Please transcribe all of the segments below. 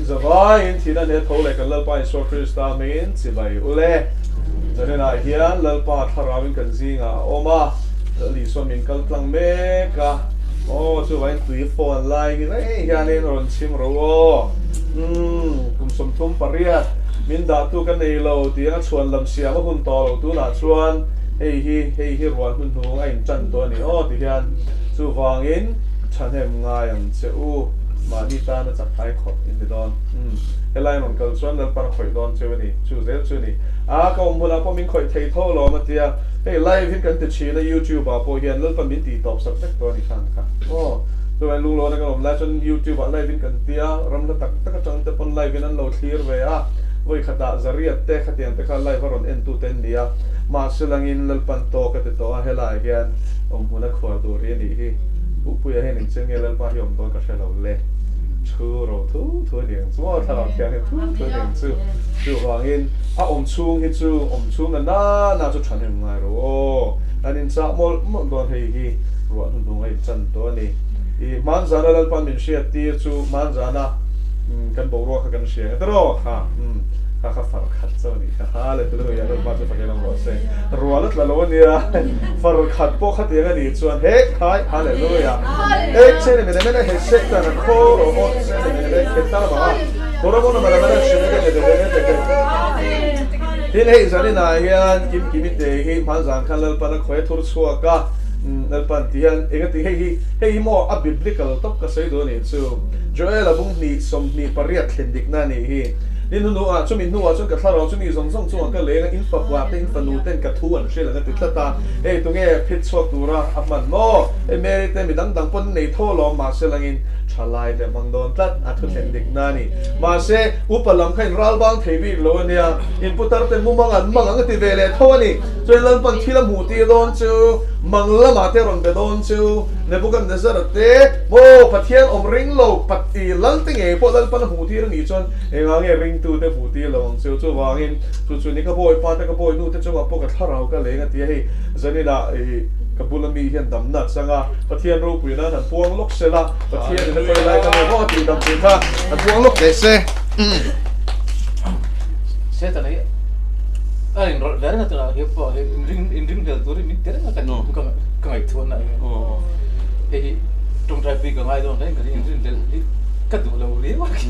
zawai in thina ne thole kan lalpa so krista main chibai ule janena hian lalpa tharawin kan zinga oma li so min kal tlang me ka o chu wain tui phone line ni hian in ron chim ro kum som thum pariat min da tu kan nei lo ti a chuan lam sia ma hun to lo tu na chuan hei hi ruan hun hu ai chan to ni o ti hian chu wangin thanem nga yang cheu mà đi ta nó chặt hai khóc in the don helai non kal chuan dal par khoi don chu ni chu zel chu ni a ka mula po min khoi thei tho lo ma tia hey live hin kan ti chi na youtube ba po hian lal pa min ti top sak tak to ni khan kha o to an lung lo na ka lom la chon youtube a live hin kan tia ram la tak tak chang te pon live an lo clear ve a voi khata zariat te khatian te kha live ron en tu ten dia ma silangin lal pan to ka te to a helai hian mula khwar do ri ni hi puya hen ning cheng lal pa yom don ka shelo le chu ro thu liang chu tha la thiang he thu liang chu wangin a chung hi chu chung na chu than hem ngai ro anin cha mol don hei hi ro an dung ai chan to ni I man zana lal pan min shia ti chu man zana kan bo ro kha kan shia tro ha kha far khat so ni kha le tu ya ro pa chu pakelang ro se ro la lo ni ya far khat po khat ya ni chuan he khai hallelujah ek se ne me he se ta na kho ro o se ne me ke ta ba ro mo na ma na shi ne de tin he zani na hian kim te hi man zan khan lal pan khoi thur chua ka nal pan tian engati hei mo a biblical top ka sei do ni chu joel abung ni som ni pariat thendik na ni hi nin nu a chumi nu a chun ka tharo chumi zong zong chu ka le na in fa wa te in fa nu ten ka thu an shela na titlata ei tu nge phit chok tura aman mo e me te mi dang pon nei tho lo ma selangin thalai de mangdon tat a thu thendik na ni ma se upalam khain ral bang thebi lo nia inputar te mumang ti vele tho ni choilan pan thila mu ti don chu mangla ma te ron be don chu nebukan nazar te mo pathian om ring lo pati lal te nge po dal pan hu ti ring ni chon e nga nge ring tu te hu ti lo chu chu wangin chu ni ka boy pa te ka boy nu te chu po ka tharau ka le nga ti hei zanila e kabulami hian damna changa pathian ro puina han puang lok sela pathian ne ko lai ka mo ti dam ti kha han puang lok le se se ta nei ai ro la na ta he po in ring del tu ri mi tere na ka ngai thon na o e trong trai pi ka ngai don dai ka in ring del ka tu lo ri wa ki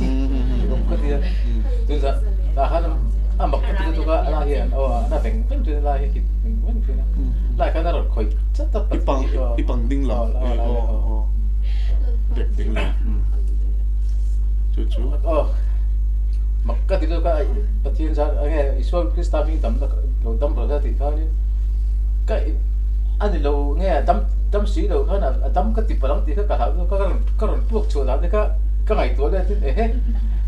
ka ti tu za ta ha na mak ka tu ka la hian o na beng pen tu la hi ki wen ki na la ka na ro khoi cha ta ipang ding la o dek ding la chu makka ti ka pathian sa nge isol krista mi dam lo dam ro da ti ka ni ka ani lo nge dam si lo ka na dam ka ti palang ti ka ha ka ron puak chu da ka ngai to le ti he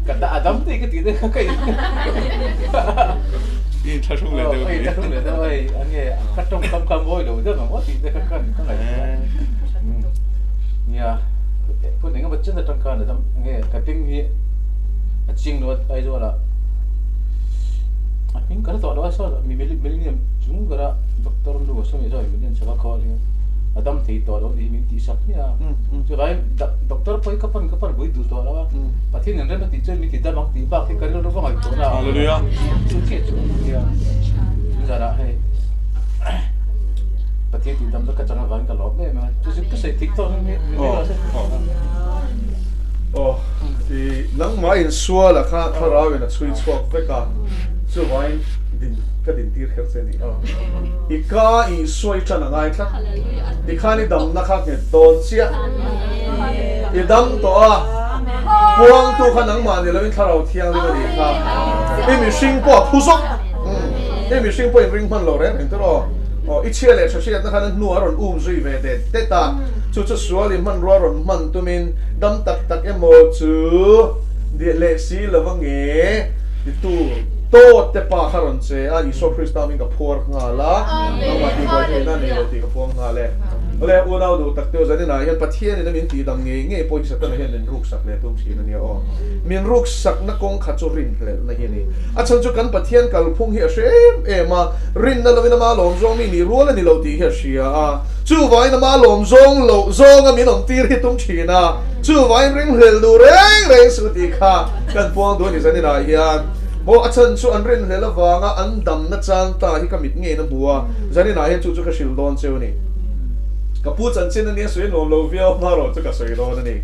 ka da adam ti ka ti de ka in tha chung le de ta chung le de oi nge ka tong kam voi lo de ma ti de ka ngai nia ko ninga ba chen da tang ka na dam nge ka ting hi ching no ai zo la min ka to la so mi millennium chung gara doctor lu so mi zo millennium sa ka li adam thi to lo di mi ti sak nia chu gai doctor poi ka pan bui du to la pathin nen ren ti chen mi ti da bang ti ba ki ka lo ko ngai to na hallelujah chu ke chu nia zara hai pathin ti dam da ka changa van ka lo me ma chu ka sai tik to ni thì nắng mai in xua là khá ráo vậy là chui chuộc với cả chưa vay din cái din tiệt khác thế này thì cá in xuôi chân là ngay khác thì khá ni đầm nó khác nhỉ đồn xia thì đầm to buông tu khá nắng mà thì lấy thà ráo thiang đi mà đi khá em mình sinh qua thu sốc em mình sinh qua ring pan lò đấy mình tôi rồi ít chia lệ cho chia nó khá nên nuôi rồi duy về để tết ta chú xóa liền man rồi man tụi mình đâm tắc em một chú địa lệ xí là vang nghe thì tu tốt te pa kharon che a Iso Krista min ka phor nga la ma ti ko he na ne lo ti ka phor nga le le unau du tak teo zani na hian pathian in min ti dam nge nge poi sa tan hian min ruk sak le tum chi na ni o min ruk sak na kong kha chu rin hle na hi ni a chan chu kan pathian kal phung hi a shem e ma rin na lovina ma lom zong mi ni rual ni lo ti hi sia a chu vai na ma lom zong lo zong a min om tir hi tum chi na chu vai ring hlel du reng su ti kha kan puang du ni zani na hian bo achan chu an rin hlela wanga an dam na chan ta hi kamit nge na buwa zani na hian chu chu ka shil don cheu ni ka pu chan chin ani sui no lo via ma ro chu ka soi don ani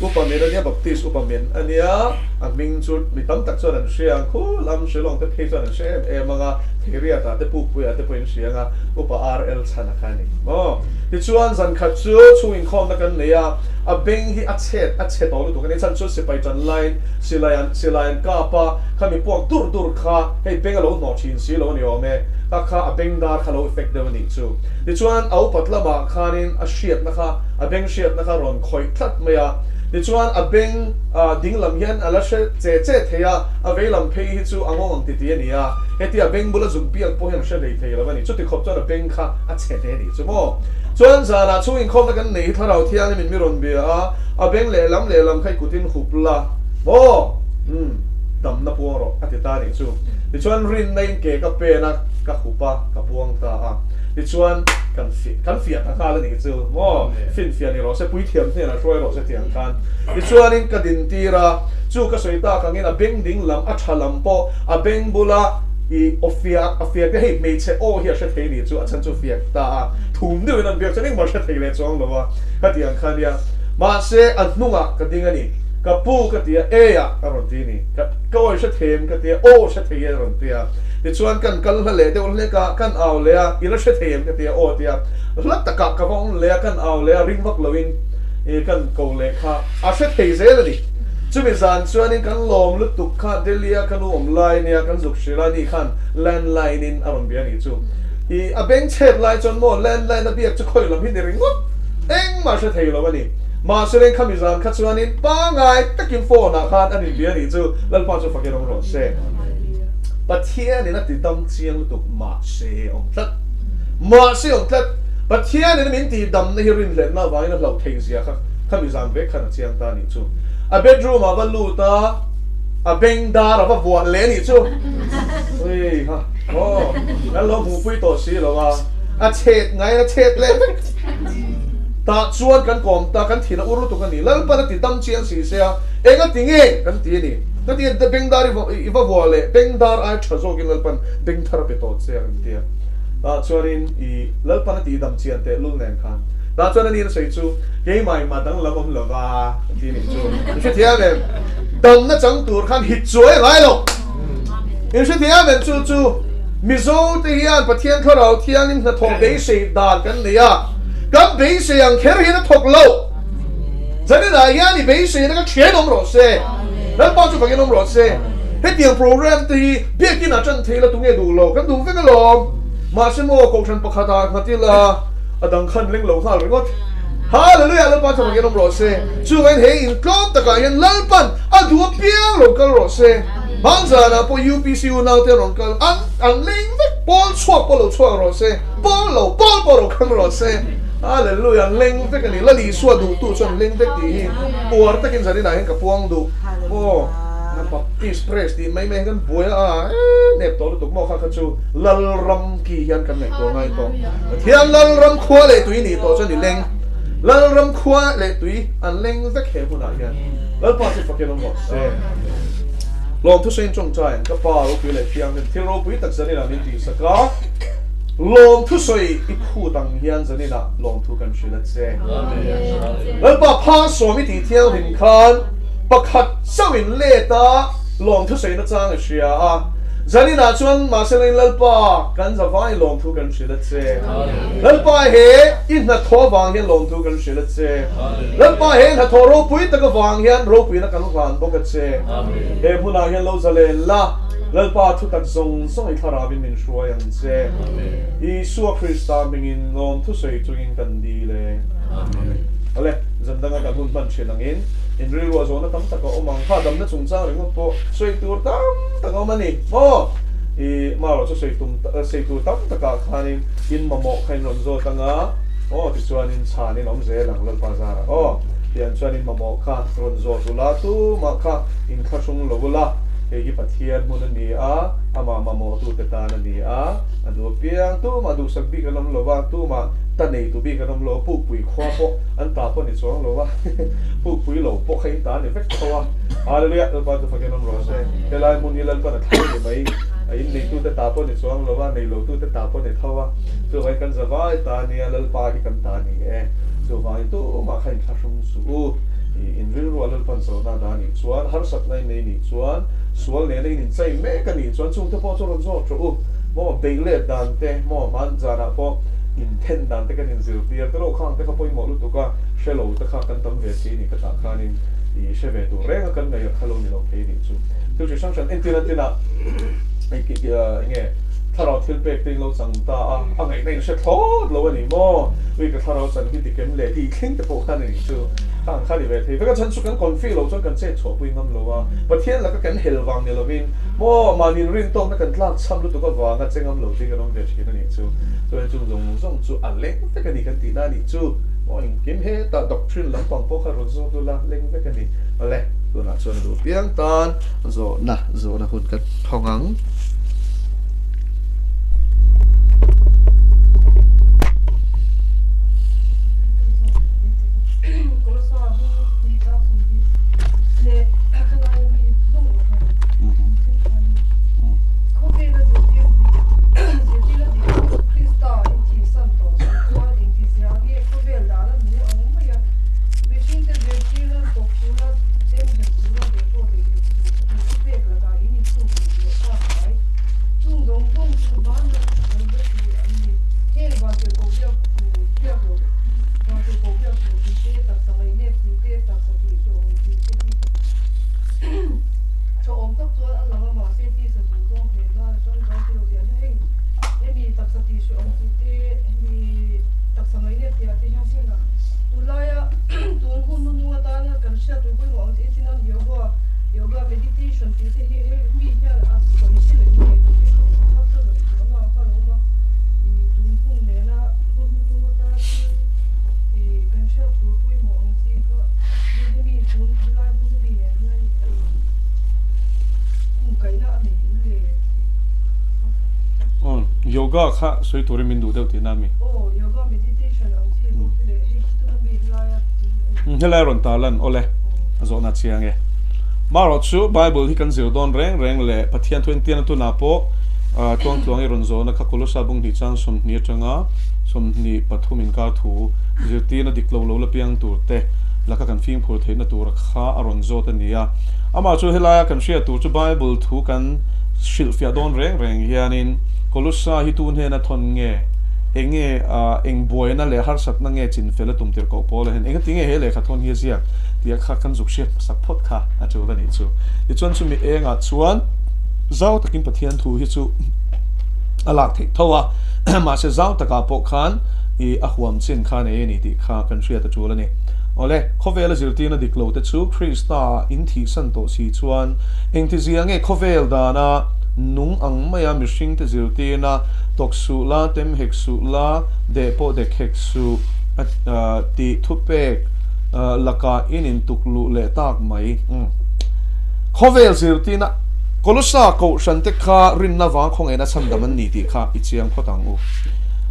upamen ania baptist upamen ania aming chu mi tam tak chuan an hriang khu lam shilong te phei chuan an shem e manga theria ta te pu puya te poin hrianga upa rl chana khani mo ti chuan zan kha chu chuin khom na kan neya a beng hi a chet ol tu kan chan chu sipai chan line silayan ka pa khami puak dur kha hei beng lo no chin si lo ni o me ka kha a beng dar kha lo effect de ni chu ti chuan au patla ba khanin a hriat na kha a beng hriat na kha ron khoi thlat meya ti chuan a beng ding lam hian ala che theya a veilam phei hi chu angong ti ti ania heti a beng bula zum piak po hian hre dei thei lawani chu ti khop chuan a beng kha a che de ni chu mo chuan zana chu in khom na kan nei tharau thiang min mi ron bia a beng le lam khai kutin khupla mo dam na puang ro ati ta ni chu ti chuan rin nei ke ka pe na ka khupa ka puang ta a ti chuan kan fiat na kha la ni chu mo fin fiat ni ro se pui thiam the na roi ro se tiang khan ti chuan in ka din tira chu ka soita ka ngin a beng ding lam a thalam po a beng bula i ofia ke hei me che o hi a thei ni chu a chan chu fiat ta thum de nan biak chaning mar thei le chong lo wa ka tiang khan ya ma se an nunga ka ding ani ka pu ka tia e ya ka ron ti ni ka oi se them ka tia o se thei ron tia ti chuan kan kal le de le ka kan aw le a ila se them ka tia o tia hlat ta ka vong le kan aw le ring vak lovin e kan ko le kha a se thei ze le ni chu mi zan chuan in kan lom lu tuk kha delia kan om lai nia kan zuk shira ni khan landline in aron bia ni chu I a beng chet lai chon mo landline na biak chu khoi lam hi ni ring eng ma se thei lo ba ni ma se len khami zan kha chuan in pa ngai takin phone a khan anin bia ni chu lal pa chu fakin ong ro se pathian ni na ti dam chiang lu tuk ma se ong tlat pathian ni min ti dam na hi rin len na vai na lau thei zia kha khami zan ve khan chiang ta ni chu a bedroom a valu ta a beng dar a va vo le ni chu oi ha oh na lo mu pui to si lo wa a chet ngai na chet le ta chuan kan kom ta kan thina uru tu kan ni lal pa ti dam chiang si se a enga tinge kan ti ni ka ti de beng dar i va vo le beng dar a thazo kin lal pan beng thar pe to che ang ti ta chuan I lal pa ti dam chiang te lu nen khan ta chuan ani sei chu ke mai ma dang lamom lova ti ni chu che thia le dam na chang tur khan hit chuai lai lo in che thia men chu mizo te hian pathian tharau thiang in na thong be sei dan kan nia kan be sei ang kher hi na thok lo zani la ya ni be sei na ka thie nom ro se na pa chu ka nom ro se he tiang program ti be ki na chan thei la tu nge du lo kan du ve ka lo ma se mo ko chan pakhata khatila adang khan leng lo khal ringot hallelujah lal pa chu ka nom ro se chu wen he in klom ta ka yan lal pan adu piang lo kal ro se Banzana po UPCU now te ron kal an leng ve bol chua polo chua ro se bol polo kan ro se hallelujah leng ve kan la li suwa du tu chon leng ve ti por takin zani na hen ka puang du o na baptist press ti mai kan boya a nep to tu mo kha chu lal ram ki hian kan nei to ngai to thiam lal ram khwa le tu ni to chon ni leng lal ram khwa le tu an leng ve khe bu na hian lal pa si fakin mo se Long thu sen trong chai ka pa ro pi le thiang nen thil ro pui tak zani la min ti saka long thu soi I khu tang hian zani na long thu kan shila che amen pa pa so mi ti thiang hin khan pakhat sawin le ta long thu soi na chang a shia a zani na chuan ma se len lal pa kan za vai long thu kan shila che lal pa he in na tho wang hian long thu kan shila che lal pa he na tho ro pui ta ka wang hian ro pui na kan wan bo ka che he huna hian lo zale la lal pa thu tak zong soi thara bin min shua yang che I suwa Krista mingin long thu soi chungin kan di le amen ale zandanga kan hun ban chenangin in real was on tam ta ko omang kha dam na chung chang ring po soi tur tam ta ko mani mo I ma ro soi tum soi tur tam ta ka khanin in mamo khain ron zo tanga oh ti chuan in chan in om ze lang lal pa zara oh tian chuan in mamo kha ron zo tu la tu ma kha in khasung lo la he hi pathian mun ani a ama mamo tu te ta ani a adu piang tu ma du sak bi kalam lo wa tu ma ta nei tu bi kalam lo pu pui khwa po an ta po ni chong lo wa pu pui lo po khai ta ni vek khawa hallelujah al pa tu fa kalam ro se te lai mun ni lal pa na thai ni mai ai nei tu te ta po ni chong lo wa nei lo tu te ta po ni thawa tu vai kan zawai ta ni lal pa ki kan ta ni e so vai tu ma khai khasung su in real world pan so na da ni chuan har sat nai nei ni chuan sual ne nei ni chai me ka ni chuan chung te po chu ron zo chu mo be le dan te mo man za na po in ten dan te kan in zil pier te ro khang te ka poi mo lu tu ka shelo te kha kan tam ve si ni ka ta kha ni i she ve tu re kan nei khalo ni lo ke ni chu tu chi sang chan entina ai ki nge tharo thil pek ting lo chang ta a ngai nei she thod lo ani mo wi ka tharo chan ki ti kem le ti kling te po kha ni chu khang kha ni ve the ve ka chan su kan kon fi lo chon kan che cho pui ngam lo wa pathian la ka kan hel wang ni lo win mo ma nin rin tong na kan tlang cham lu tu ka wa nga chengam lo ti ka nom ve chi na ni chu so chu zong chu a le te ka ni kan ti na ni chu mo in kim he ta doctrine lam pang po kha ro zo tu la leng ve ka ni ale tu na chuan du piang tan zo na hun ka thongang yoga kha soi tori min du deu ti nami oh yoga meditation ang chi ko le he tu na mi la ya helai ron ta lan ole zo na chiang e maro chu bible hi kan zir don reng le pathian 20 tu na po tong tlong e ron zo na khakulo sabung ni chang som ni changa som ni pathumin ka thu zirti na diklo lo la piang tur te la ka kan fing phur theina tur kha aron zo ta nia ama chu helai kan share tur chu bible thu kan shil fia don reng hianin Kolosa hitun he na thon nge enge eng boy na le har sat na nge chin fela tum tir ko pol hen eng tinge he le kha thon hi zia tia kha kan juk she sak phot kha a chu ni chu I chuan chu mi enga chuan zau takin pathian thu hi chu alak thei thowa ma se zau taka po khan I ahwam chin khan e ni ti kha kan ria ta chu la ni ole khovel zirti na diklo te chu Krista in thi san to si chuan eng ti zia nge khovel da na nung ang maya mishing te zirti na toksu la tem heksu la depo de heksu ti thupek laka inin tuklu le tak mai khovel zirti na kolosa ko shante kha rin na wa khong ena chandaman ni ti kha ichiang photang u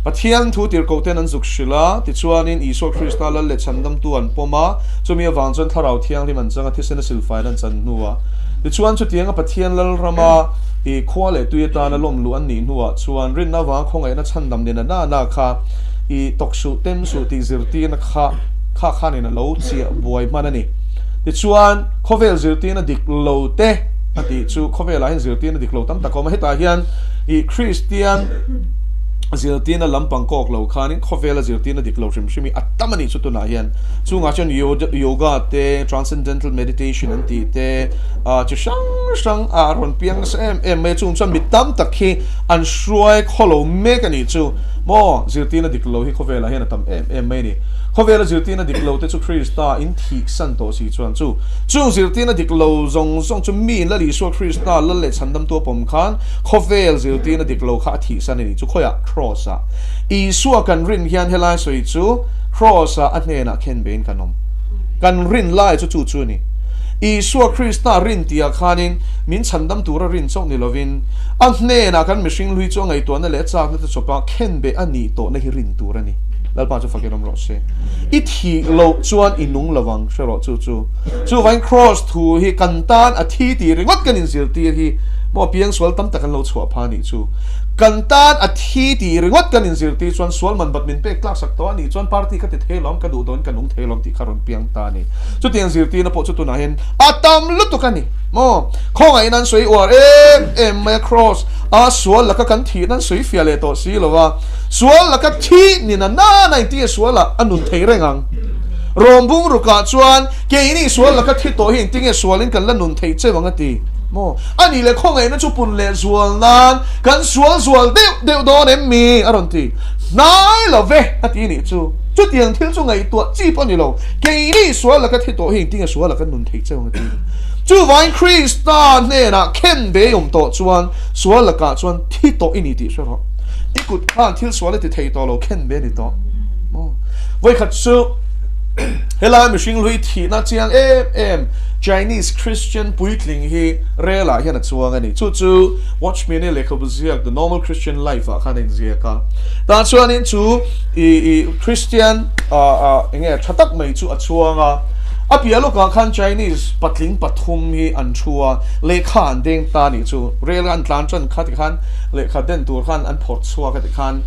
pathian thu tir ko ten an zuk shila ti chuanin Iswa Krista la le chandam tu an poma chumi awang chon tharau thiang liman changa thisena silfai an chan nuwa ti chuan chu tianga pathian lal rama I khwale tuita na lom lu an ni nuwa chuan rin na wa khong ena chandam dena na kha I toksu temsu ti zirti na kha ni na lo chi boy manani ti chuan khovel zirti na diklo te ati chu khovel a hin zirti na diklo tam takoma heta hian I Christian zirtina lampang kok lo khanin khovela zirtina diklo shimi atamani chutuna hian chunga chon yoga te transcendental meditation anti te chu sang ron piang sem me chung chon mitam takhi an shruai kholo me kani chu mo zirtina diklo hi khovela hian atam me ni khovel zirtina diklo te chu Krista in thi san to si chuan chu zirtina diklo zong chu mi la li so Krista la le chandam to pom khan khovel zirtina diklo kha thi san ni chu khoya cross a isu kan rin hian helai soi chu cross a anena khen bein kanom kan rin lai chu ni isu Krista rin tia khanin min chandam tura rin chong ni lovin anena kan mishing lui chu ngai to na le chak na chu pa khen be ani to na hi rin tura ni lalpa chu fakinom ro se ithi lo chuan inung lawang shero chu vain cross thu hi kantan a thi ti ringot kan in zir ti hi mo piang swal tam takan lo chua pha ni chu kantan a thi ti ringot kan in zir ti chuan swal man bat min pe klak sak to ani chuan party ka ti thelom ka du don kanung thelom ti kharon piang ta ni chu tiang zir ti na po chu tu na hen atam lu tu kan ni mo khong ai nan soi or em cross a swal la ka kan thi nan soi fiale to si lowa swal la ka thi ni na ti swal la anun thei rengang rombung ruka chuan ke ini swal la ka thi to hin tinge swalin kan la nun thei chewanga ti mo ani le khong ai na chu pun le swal nan kan swal deu do nem mi aron ti nai la ve ati ni chu tiang thil chu ngai to chi pon ni lo ke ini swal la ka thi to hin tinge swal la kan nun thei chewanga ti chu vain Krista ne na ken be yom to chuan swal la ka chuan thi to ini ti shero ikut khan thil swal ti thei to lo ken be ni to mo voi khat chu helai mishing lui thi na chiang em Chinese Christian puitling hi rela hian a chuang ani chu watch me ne lekhabuziak the normal Christian life a khan in ziaka ta chuan in chu Christian enge thatak mai chu a chuanga apia loka khan Chinese patling pathum hi an chua lekha an deng ta ni chu rel an tlan chan khat khan lekha den tur khan an phot chua khat khan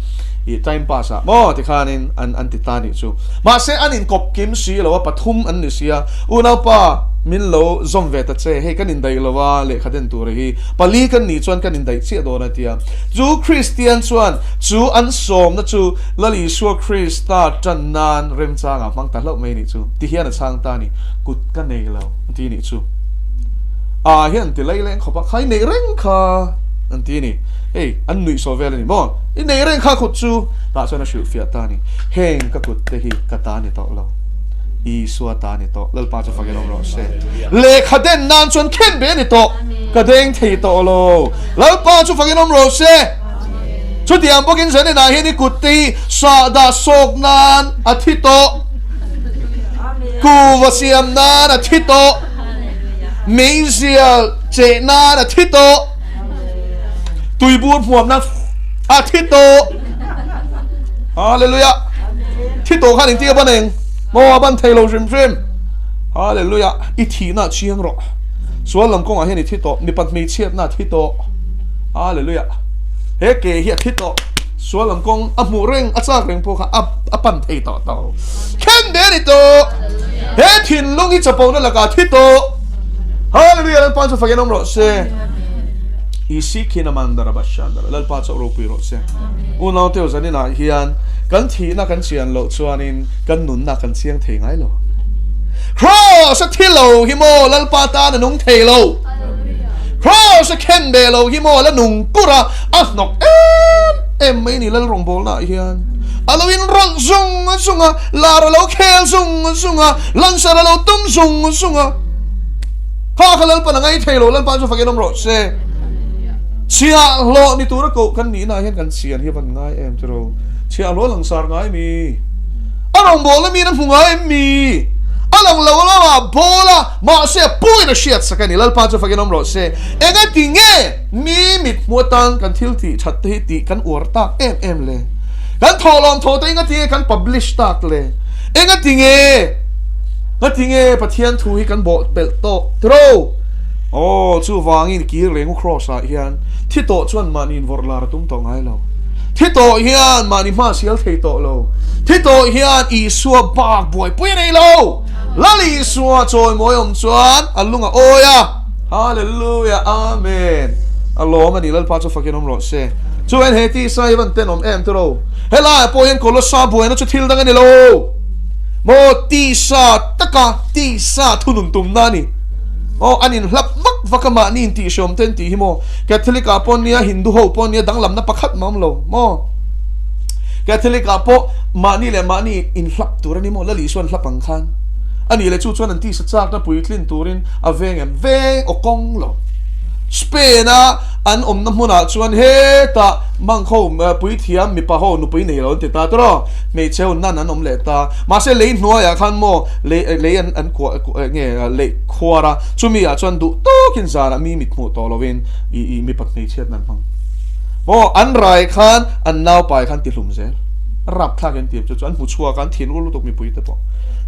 i time pass a mo ti khan in an ti ta ni chu ma se an in kop kim si lo pathum an ni sia una pa min lo zom ve ta che he kan in dai lo wa lekha den tur hi pali kan ni chuan kan in dai che do na tia chu Christian chuan chu an som na chu lali swa Krista chan nan rem chang a mang ta lo mai ni chu ti hian a chang ta ni kut ka nei lo ti ni chu a hian ti lai leng khopa khai nei reng kha an ti ni hey an nui so vel ni mo i nei reng kha khut chu ta chuan a shu fia ta ni heng ka kut te hi ka ta ni to lo i suwa ta ni to lalpa chu fagelom ro se le khaden nan chuan khen be ni to ka deng thei to lo lalpa chu fagelom ro se chu tiam bokin se ne na hi ni kut ti sa da sok nan a thi to ku wasiam nan a thi to meisial che nan a thi to tui bur phuam nan a thi to hallelujah thi to khan in ti ba neng mo ban thei lo rim hallelujah i thi na chiang ro sual lam kong a hen i thi to mi pat mi chiat na thi to hallelujah he ke hi thi to sual lam kong a mu reng a chak reng po kha a pan thei to khen de ni to he thin lung hi chapo na laka thi to hallelujah lan pan chu fagenom ro se isi khina mandara bashandara lal pa chaw ro pi ro se unaw teu zanina hian kan thi na kan chian lo chuanin kan nun na kan chiang thei ngai lo cross a thilo hi mo lal pa ta na nung thei lo cross a ken be lo hi mo la nung pura a nok em mai ni lal rong bol na hian alawin ron zunga lara lo khel zunga lansara lo tum zunga ha khalal pa na ngai thei lo lal pa chu fagenom ro se chia lo ni tura ko kan ni na hian kan sian hi van ngai em tro chia lo langsar ngai mi arong bola mi na fungai mi alang la bola ma se pui na shit sakani lal pa chu fagenom ro se enga tinge mi mit muatan kan thilti thathi ti kan urta em le kan tholom tho te enga tinge kan publish tak le enga tinge pathian thu hi kan bo bel to tro oh chu wangin ki leng cross a hian thi to chuan manin vorlar tum to ngai lo thi to hian mani ma sial thei to lo thi to hian I suwa bak boy pui nei lo lali suwa choi moyom chuan alunga oya hallelujah amen alom ani lal pa chu fakinom ro se chu en heti sai van tenom em to ro hela po hen kolosa boy na chu thil dang ani lo mo ti sa taka ti sa thunum tum nani oh anin hlap vakama ni ti shom ten ti himo catholic apon nia hindu ho pon nia danglam na pakhat mam lo mo Catholic apo mani le mani in hlap tur ani mo la li suan hlapang khan ani le chu chuan an ti sa chak na puitlin turin aveng em veng okong lo Spain an na hmuna chuan he ta mangkho pui thiam mi pa ho nu pui nei lo ti ta tro me cheu nan an le ta ma se le hnuai a khan mo le an ko nge le khwara chumi a chuan du to kin zara mi mit mu to lovin I mi pat nei chet nan mang mo an rai khan an nau pai khan ti hlum zel rap thak en ti chu an mu chua kan thin ul tok mi pui te po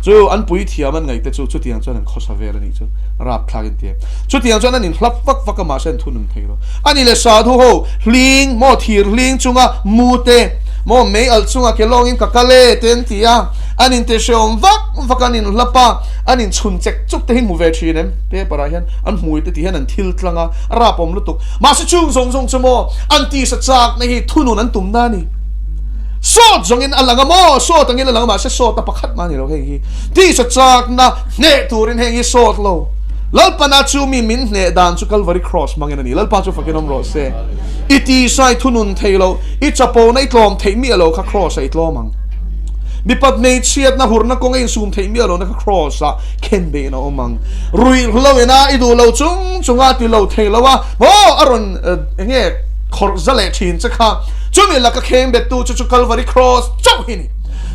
chu an pui thiam an ngai te chu tiang chuan an khosa vel ani chu rap thak en ti chu tiang chuan an in hlap vak ma sen thunum theilo ani le sadhu ho hling mo thir hling chunga mute mo me al chunga ke longin ka kale ten tia anin te shom vak anin hlapa anin chun chek chuk te hin mu ve thinem pe para hian an mui te ti hian an thil tlanga rapom lutuk ma se chung zong chumo anti sa chak na hi thunun an tum na ni so zongin alanga mo so tangin alanga ma se so ta pakhat mani lo hei ti sa chak na ne turin hei so lo lalpana chu mi min ne dan chu Calvary cross mangena ni lalpa chu fakinom ro se iti sai thunun theilo I chapo nei tlom thei mi lo kha cross ai tlomang mi pat nei chiat na hurna kong ei sum thei mi lo na kha cross a ken be na omang rui lo ena idu lo chunga ti lo theilo wa ho aron nge khor zale thin chakha chumi la ka khem be tu chu Calvary cross chau hini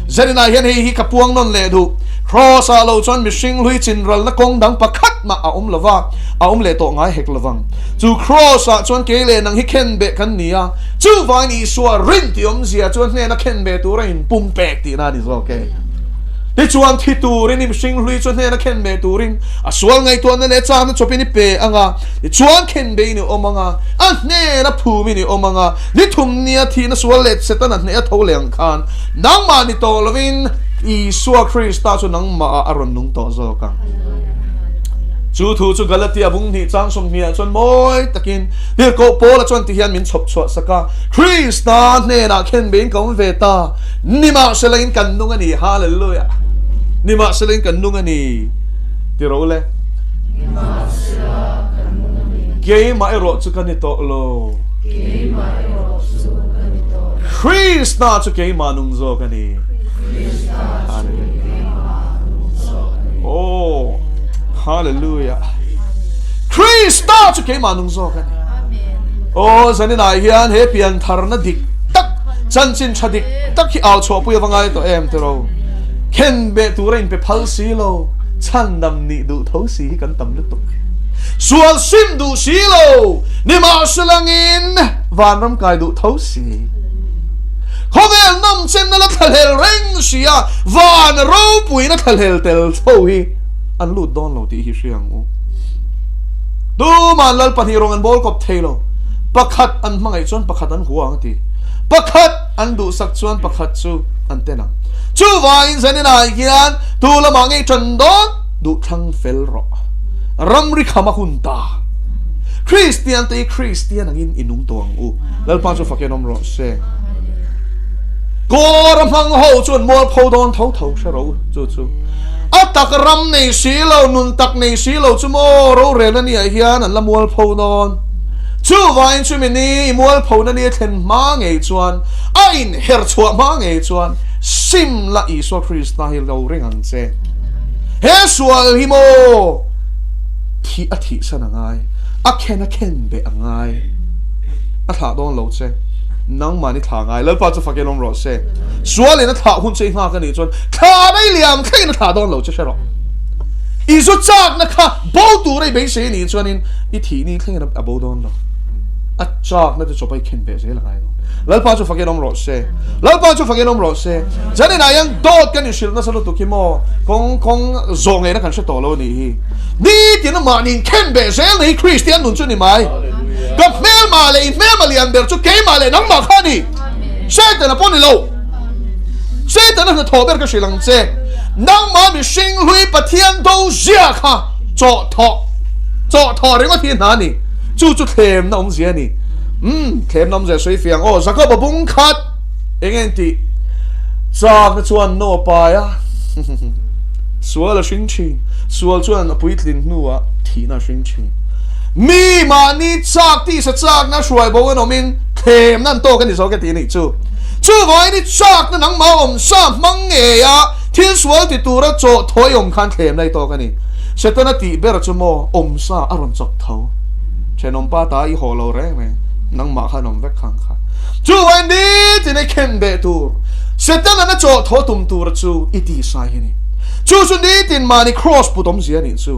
zarina hian hei hi kapuang non le du cross a lo chon mi hring hlui chinral na kong dang pakhat ma a lova a le to ngai hek lawang chu cross a chon ke le nang hi khen be kan nia chu vai ni suar rin ti zia chon ne na khen be tu rain pum pek ti na di zo ke ni chuan thi tu rin mi hring hlui chon ne na khen be tu rin a sual ngai to na le cha na chopini pe anga ni chuan khen be ni omanga an ne na phu mi ni omanga ni thum nia thi na sual let setan an ne a tho leng khan nang ma ni to lovin Isua Krista chu nang ma aron nung to zo ka chu thu chu Galatia bung ni chang som mia chon moi takin ni ko pol chon ti hian min chop chwa saka Krista ne na khen ben kom ve ta ni ma selain kan nung ani hallelujah ni ma selain kan nung ani ti ro le ni ma sela kan nung ani ge ma ro chu kan ni to lo ge ma ro chu kan ni to Krista chu ge ma nung zo kan ni Oh, hallelujah. Krista chu ke manung zo kan. Oh, zani na hian he pian tharna dik tak chanchin chadik tak hi aw cho pu yawangai to em tero. Ken be turain pe phal si lo chandam ni du tho si kan tam lutuk. Sual sim du si lo ni ma selangin vanram kai du tho si. Hovel nam chen na la thalhel reng sia van ro pui na thalhel tel tho hi an lut don lo ti hi siang u du man lal pani rong an bol kop thelo pakhat an mangai chon pakhat an huang ti pakhat an du sak chuan pakhat chu an tenang chu wain zanina hian tu la mangai chan don du thang fel ro ram ri khama hunta Christian te Christian angin inung tong u lal pa chu fakenom ro se Gora mang ho chuan mol pho don tho sa ro chu atak ram nei silo nun tak nei silo chu mo ro re na ni hian an la mol pho don chu vain chu mi ni mol pho na ni thlen ma ngei chuan ain her chua ma ngei chuan sim la Isua Krista hi lo ring an che he sual hi mo thi a thi san angai a ken be angai a tha don lo che nang mani thang ai lal pa chu fakelom ro se suale na tha hun chei nga ka ni chon tha dai liam khain tha don lo che ro isu chak na kha bo tu rei be se ni chuan in I thi ni khain a bo don lo a chak na te chopai khen be se la ngai lal pa chu fakelom ro se jani na yang dot kan shil na salo tu ki mo kong zong e na kan se to lo ni ti na mani khen be se ni Christian nun chu ni mai Gap mel male in mel malian ber chu ke male nang ma khani Satan upon lo Satan na thober ka shilang che nang ma mi sing hui pathian do zia kha cho tho ring ma thiên na ni chu them na zia ni them nam ze sui fiang o zakop bung khat engen ti sa na chuan no pa ya sual sing chi sual chuan puitlin nuwa thi na sing chi mi ma ni chak ti sa chak na shuai bo no min them nan to kan ni so ke ti ni chu chu vai ni chak na nang ma sa mang nge ya thil sual ti tura cho thoi khan thlem lai to kani setana ti ber chu mo sa aron chok tho chenom pa ta I holo re me nang ma khanom vek khang kha chu vai ni ti ne khem be tur setana na cho tho tum tur chu iti sai hi ni chu chu ni tin mani cross putom zia ni chu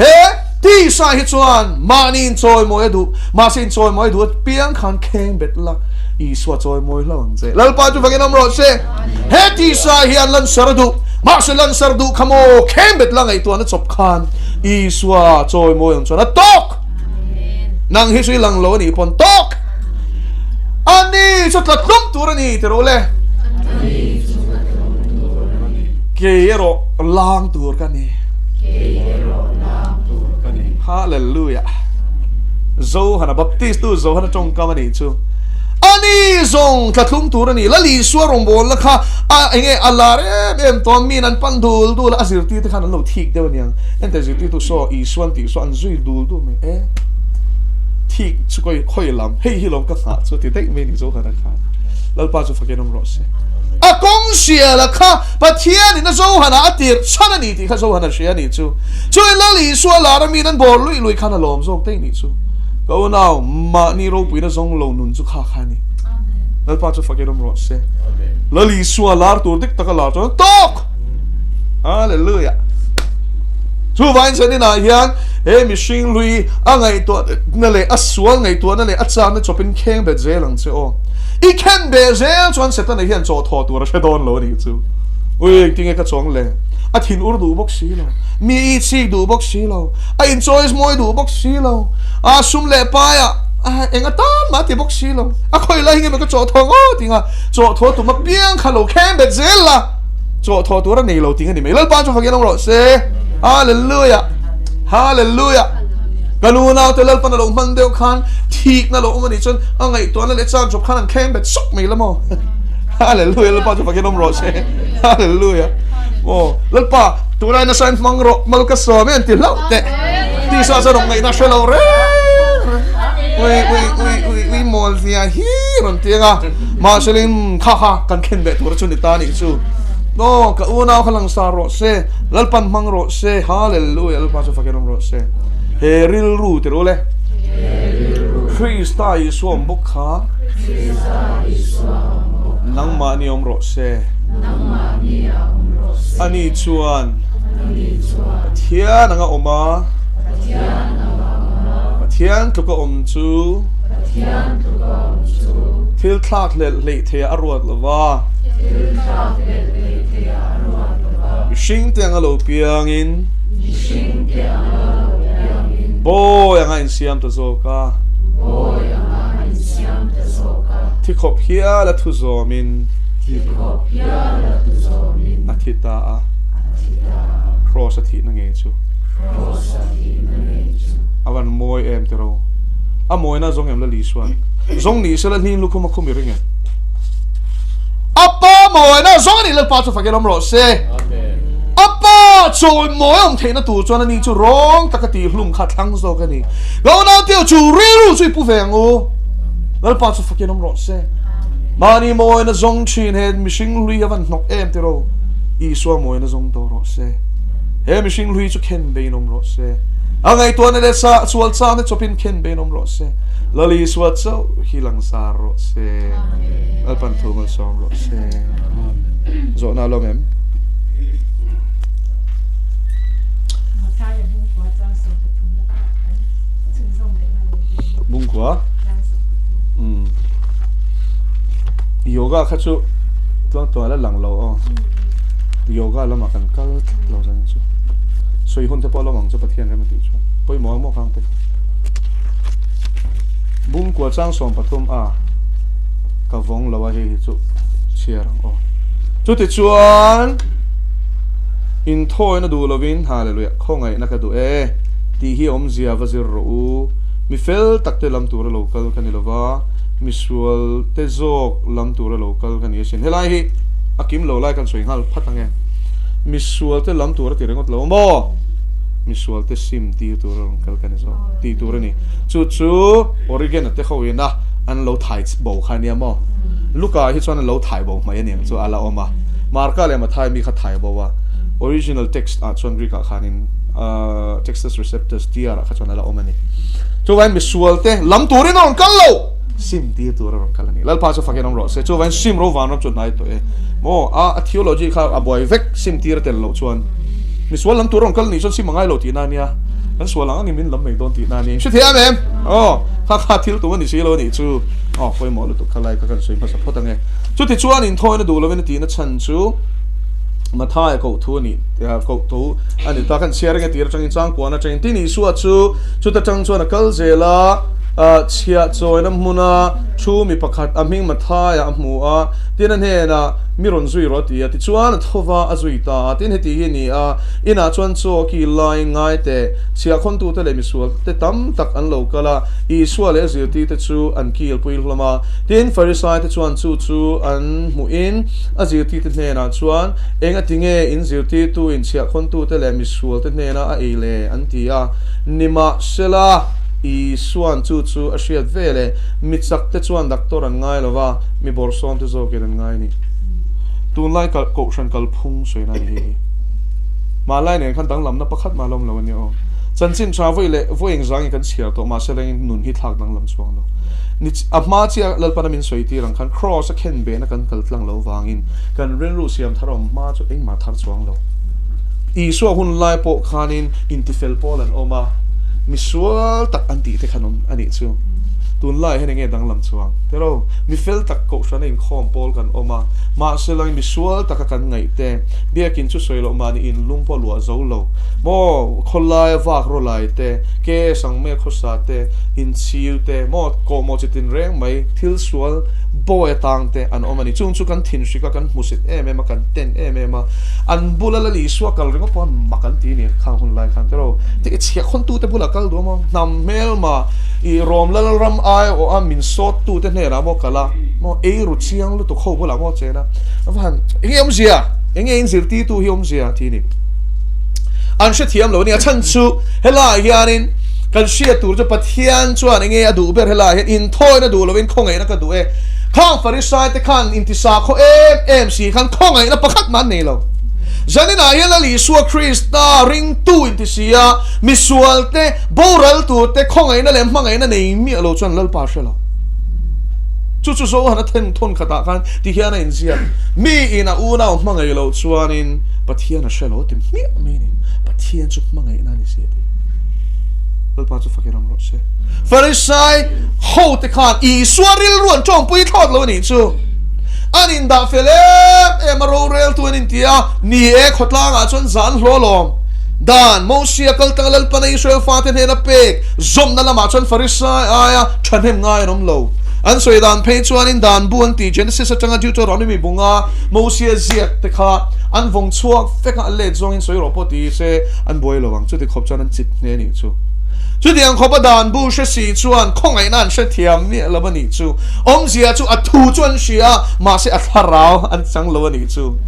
he ti sai hi chuan mani choi mo edu ma sin choi mo edu piang khan kheng bet la I swa choi moi lawang che lal pa chu fakin amro se he ti sai hi an lan sardu ma se lan sardu khamo kheng bet la ngai tu an chop khan I swa choi moi ang chona tok nang hi sui lang lo ni pon tok ani chu tlat lom tur ani tero le Kero lang tur kan ni Hallelujah zo hana baptist tu zo hana chong kamani chu ani zong tlatlum tur ani lali suarong bol la kha a enge alare em ton min an pandul dul azir ti te khan lo thik de waniang ente zir ti tu so I swan ti so an zui dul du me thik chu khoi lam hei hi lom ka kha chu ti dei me ni zo hana kha lalpa chu fakenom ro se a kong sia la kha pathian ni na zo hana atir chana ni ti kha zo hana sia ni chu lali suwa la ra min an bol lui khan lom zo te ni chu go now ma ni ro pui na zong lo nun chu kha kha ni lalpa chu fakenom ro se lali suwa lar tur dik taka lar chu tok hallelujah chu vain se ni na hian mi shing lui angai to na le aswal ngai to na le acha na chopin kheng be zelang che o I can be zel chuan setan hian cho tho tur she don lo ni chu ui tinge ka chong le a thin ur du bok si lo mi I chi du bok si lo a in choice moi du bok si lo a sum le pa ya enga tan ma ti bok si lo a khoi la hinge me ka cho tho ngo tinga cho tho tu ma piang kha lo khem be zel la cho tho tur nei lo tinga ni me lal pa chu fagen lo se hallelujah hallelujah Galuna te lal pan lo man deu khan thik na lo mani chon angai to na le chan chop khan khem bet sok me lamo hallelujah lal pa chu fakenom ro se hallelujah lal pa turai na san mang ro mal ka so men ti lau te ti sa sa rong ngai na shelo re we mol zia hi ron ti ga ma selim kha kan khen bet tur chun ta ni chu no ka una khalang sa ro se lal pan mang ro se hallelujah lal pa chu fakenom ro se Heril ru te role Krista I suam buk kha nang ma ni om ro se ani chuan thian anga oma thian tu ko om chu thil thlak le the arwat lova shing te anga lo piang in boy ang in siam to zoka ti khop hia la thu zomin athita cross athi na nge chu awan moi em tero a moi na zong em la li swan zong ni se la nin lu khuma khumi ringe apa moi na zong ni la pa chu fakelom ro se amen apa choi moi om theina tu chuan ani chu rong takati hlum kha thlang zo ka ni go na tio chu riru chui pu veng o lal pa chu fakenom ro se mani moi na zong chin head mishing lui avan nok em tero I so moi na zong to ro se he mishing lui chu ken be nom ro se angai to na le sa chual cha na chopin ken be nom ro se lali swat so hilang sa ro se al pan thu mal song ro se zo na lo mem bung kwa yoga kha chu to la lang lo yoga la ma kan kal lo jang chu soi hun te polo mang chu pathian re ma ti chu poi mo khang te bung kwa chang som pathum a ka vong lawa he chu chiarang o chu ti chuan in thoi na du lovin hallelujah khongai na ka du ti hi om zia vazir ro mi fel takte lam tur local kanilova misual te zok lam tur local kan yesin helai hi akim lo lai kan soi hal phatange misual te lam tur tirengot lo mo misual te sim ti tur local kan zo ti tur ni chu chu origen te khowina an lo thai bo khania mo luka hi chuan an lo thai bo mai aniang chu ala oma marka le ma thai mi kha thai bo wa original text a chuan Greek a khanin textus receptus tiara kha chuan ala oma ni chu wan mi sualte lam turin on kallo sim ti tur ron kalani lalpa chu fakin ro se chu wan sim ro van ro chu nai to e mo a theology kha a boy vek sim tir tel lo chuan mi sual lam tur ron kal ni chu sim mangai lo ti na nia an sual ang min lam mai don ti na ni shi thiam em kha thil tu ni si lo ni chu poi mo lo tu khalai ka kan soi pa sa photang e chu ti chuan in thoina du lo ven ti na chan chu mathai ko thu ni ya ko thu ani ta kan share nge tir chang in chang ko na chain ti ni suwa chu ta chang chuan kal zela chia choi na muna chu mi pakhat aming mathai amu a tin an he na miron zui ro ti ti chuan thova azui ta tin heti hi ni a ina chuan chu ki lai ngai te chia khon tu te le mi sual te tam tak an lo kala I sual le zir ti te chu an kil puil hlama tin farisai te chuan chu an mu in a zir ti te ne na chuan enga tinge in zir ti tu in chia khon tu te le mi sual te ne na a ele an ti a nima sela I suan chu a hriat vele mitsak te chuan doctor an ngai lova mi borson te zo ken an ngai ni tun lai kal ko shan kal phung soi na hi ma lai ne khan dang lam na pakhat ma lom lo ni o chan chin tra voing zang kan chhiar to ma seleng nun hi thak dang lam chuang lo ni apma chia lalpa min soi ti rang khan cross a khen be na kan kal tlang lo wangin kan ren ru siam tharom ma chu eng ma thar chuang lo I so hun lai po khanin intifel pol an oma misual tak anti te khanom ani chu tun lai hen nge dang lam chuang pero mi fel tak ko shana in khom pol kan oma ma selang misual tak kan ngai te biakin chu soilo mani in lungpo lua zo lo mo kholai wak ro lai te ke sang me khosa te in chiu te mo ko mo chitin reng mai thil sual boy tang te an omani chung chu kan thin shika kan musit em kan ten em an bulala li suwa kal ringo pon makan ti ni khang hun lai khan pero te chhe khon tu te bulakal do mo nam mel ma I rom lal ram ai o amin sot tu te ne ra mo kala mo e ru chiang lu to kho bula mo chena van engem zia engem zirti tu hiom zia ti ni an she thiam lo ni a chan chu hela yanin kan shia tur je pathian chuan enge adu ber hela in thoi na du lovin khongai na ka du e khang farisai te khan intisa kho em si khan khongai na pakhat man nei lo Janina yela li suwa Krista ring tu intisia misual te boral tu te khongai na lem mangai na nei mi alo chuan lal pa shela chu zo hana then thon khata khan ti hian in zia mi ina una mangai lo chuan in pathian a shelo tim mi meaning pathian chu mangai na ni se ti lal pa chu fakiram ro se farisai ho te khan I suaril ruan chong pui thot lo ni chu anin da fele maro rel tu anin tia ni khotla nga chon zan hlolom dan mo sia kal tangal panai Israel faten hena pek zom na lama chon farisai aya thanem ngai rom lo an soi dan pe chuan in dan buan ti Genesis atanga Deuteronomy bunga mo sia ziak te kha an vong chuak feka le zong in soi ro poti se an boi lowang chu ti khop chan an chit ne ni chu chu diang khopa dan bu she si chuan khongai nan she thiam ni labani chu om zia chu athu chuan sia ma se atharau an chang lawani chu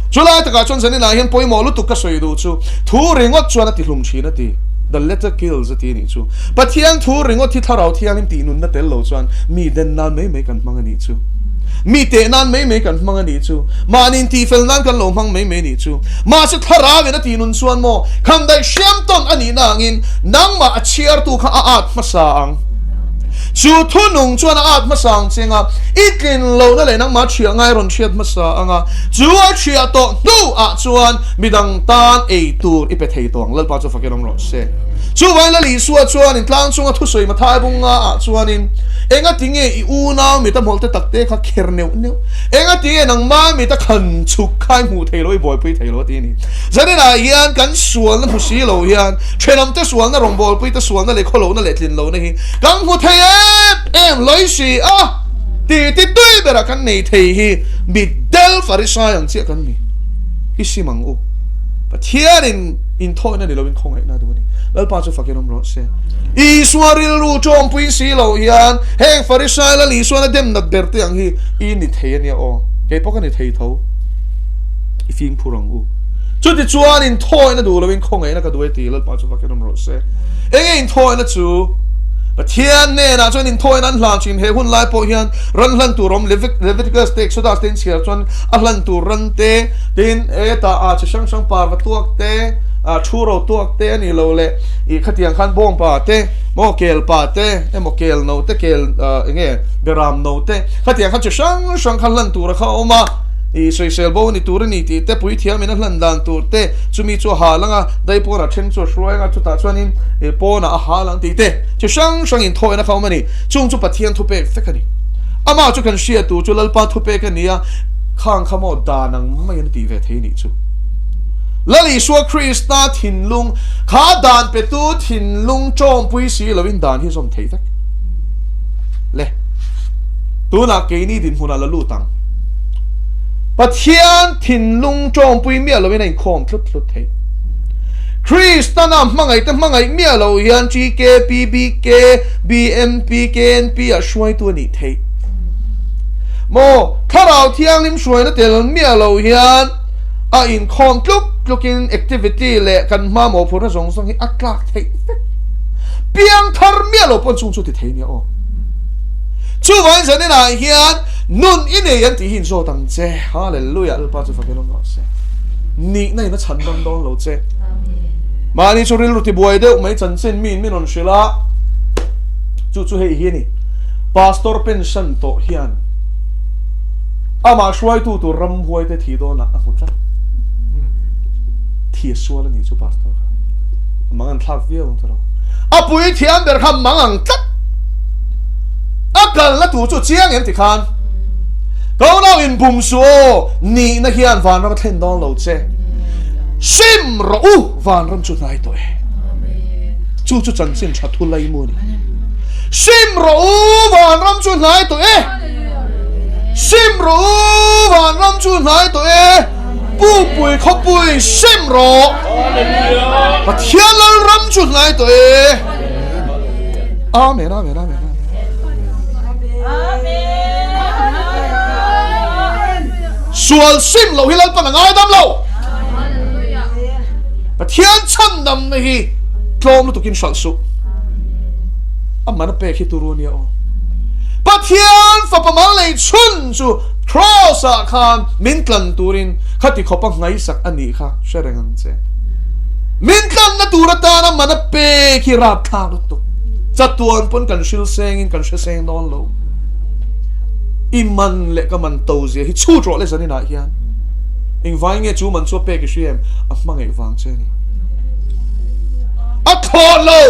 chulai taka chon zani na hian poimo lu tu ka soi du chu thu ringot chuan ati hlum china ti the letter kills ati ni chu pathian thu ringot thi tharau thiang ti nun na tel lo chuan mi den nan me kan mangani chu mi te nan me kan mangani chu manin ti fel nan kan lo mang me ni chu ma se thara ve na ti nun chuan mo kham dai sham ton ani nangin nang ma achiar tu kha at masang chu thu nung chuan at masang chenga itlin lo na le nang ma chia ngai ron chiat masa anga chu a chia to nu a chuan midang tan e tur ipe thei tong lal pa chu fakiram ro se chu vai la li suwa chuan in tlang chunga thu soi ma thai bunga a chuan in enga tinge I una mi ta molte takte kha kherneu neu enga tinge nang ma mi ta khan chuk khai mu thei loi boy pui thei lo ti ni zanina hian kan sual na phusi lo hian thenam te sual na rong bol pui ta sual na le kholo na le tlin lo na hi kan mu thei em loi si a ti dui bera kan nei thei hi mi del farisai ang chia kan mi hi simang u pathian in thoi na ni lo in khongai na du ni lal pa chu fakinom ro se I suaril ru chom pui si lo hian heng farisai la li suana dem na berte ang hi I ni thei ania o ke poka ni thei tho I fing phurang u chu ti chuan in thoi na du lo in khongai na ka du ti lal pa chu fakinom ro se eng in thoi na chu Pathian ne na chuan in thoi nan hlan chin he hun lai po hian ran hlan tu rom Leviticus te Exodus ten chiar chuan a hlan tu ran te tin eta a chi sang sang par va tuak te a churo tuak te ani lo le I khatiang khan bong pa te mo kel pa te mo kel no te kel nge beram no te khatiang khan chi sang sang khan hlan tu ra kha oma I sel bo ni tur ni ti te pui thiam in hlan dan tur te chumi chu ha langa dai po na then chu shruai nga chu ta chuanin po na a ha lang ti te chi sang sang in thoi na kha mani chung chu pathian thu pe fekani ama chu kan shia tu chu lalpa thu pe ka nia khang khamo da nang mai an ti ve thei ni chu lali shua krista thin lung kha dan pe tu thin lung chom pui si lovin dan hi som thei tak le tu na ke ni din huna la lu tang Pathian thin lung chom pui mia lo in khom thlut thei Krista na mangai mia lo hian GK PBK BMP KNP a shwai tu ni thei mo tharau thiang lim shwai na tel mia lo hian a in khom looking activity le kan ma mo phur na song hi aklak thei piang thar mia lo pon chung chu ti thei ni o chu vai zan na hian nun ine yan ti hin so tang che hallelujah al pa chu fakelom no se ni nei na chan dong dong lo che mani chu ril ruti boy de mai chan chen min on shila chu hei hi ni pastor pension to hian ama shwai tu ram huai te thi do na a hutra thi suala ni chu pastor mangan thak vi on tro apui thiam ber kham mangang tat akal na tu chu chiang em ti khan Go now in boom so ni na hian van ram thlen dong lo che sim ro van ram chu nai to chu chan sin tha thu lai mu ni sim ro van ram chu nai to sim ro van ram chu nai to pu pui kho pui sim ro pathian ram chu nai to amen amen amen Sual sim lo hilal pa ngai dam lo Pathian cham dam na hi tlom tu kin shal su amana pe khi turunia o Pathian fa pa mal lei chun chu cross a khan mintlan turin khati khopa ngai sak ani kha sherengan che mintlan na turata na mana pe khi rap thang tu chatuan pon kan shil seng in kan she seng don lo Iman le ka man to zia hi chu tro le zani na hian ing vai nge chu man chu pe ki shem a mangai wang che ni a tholo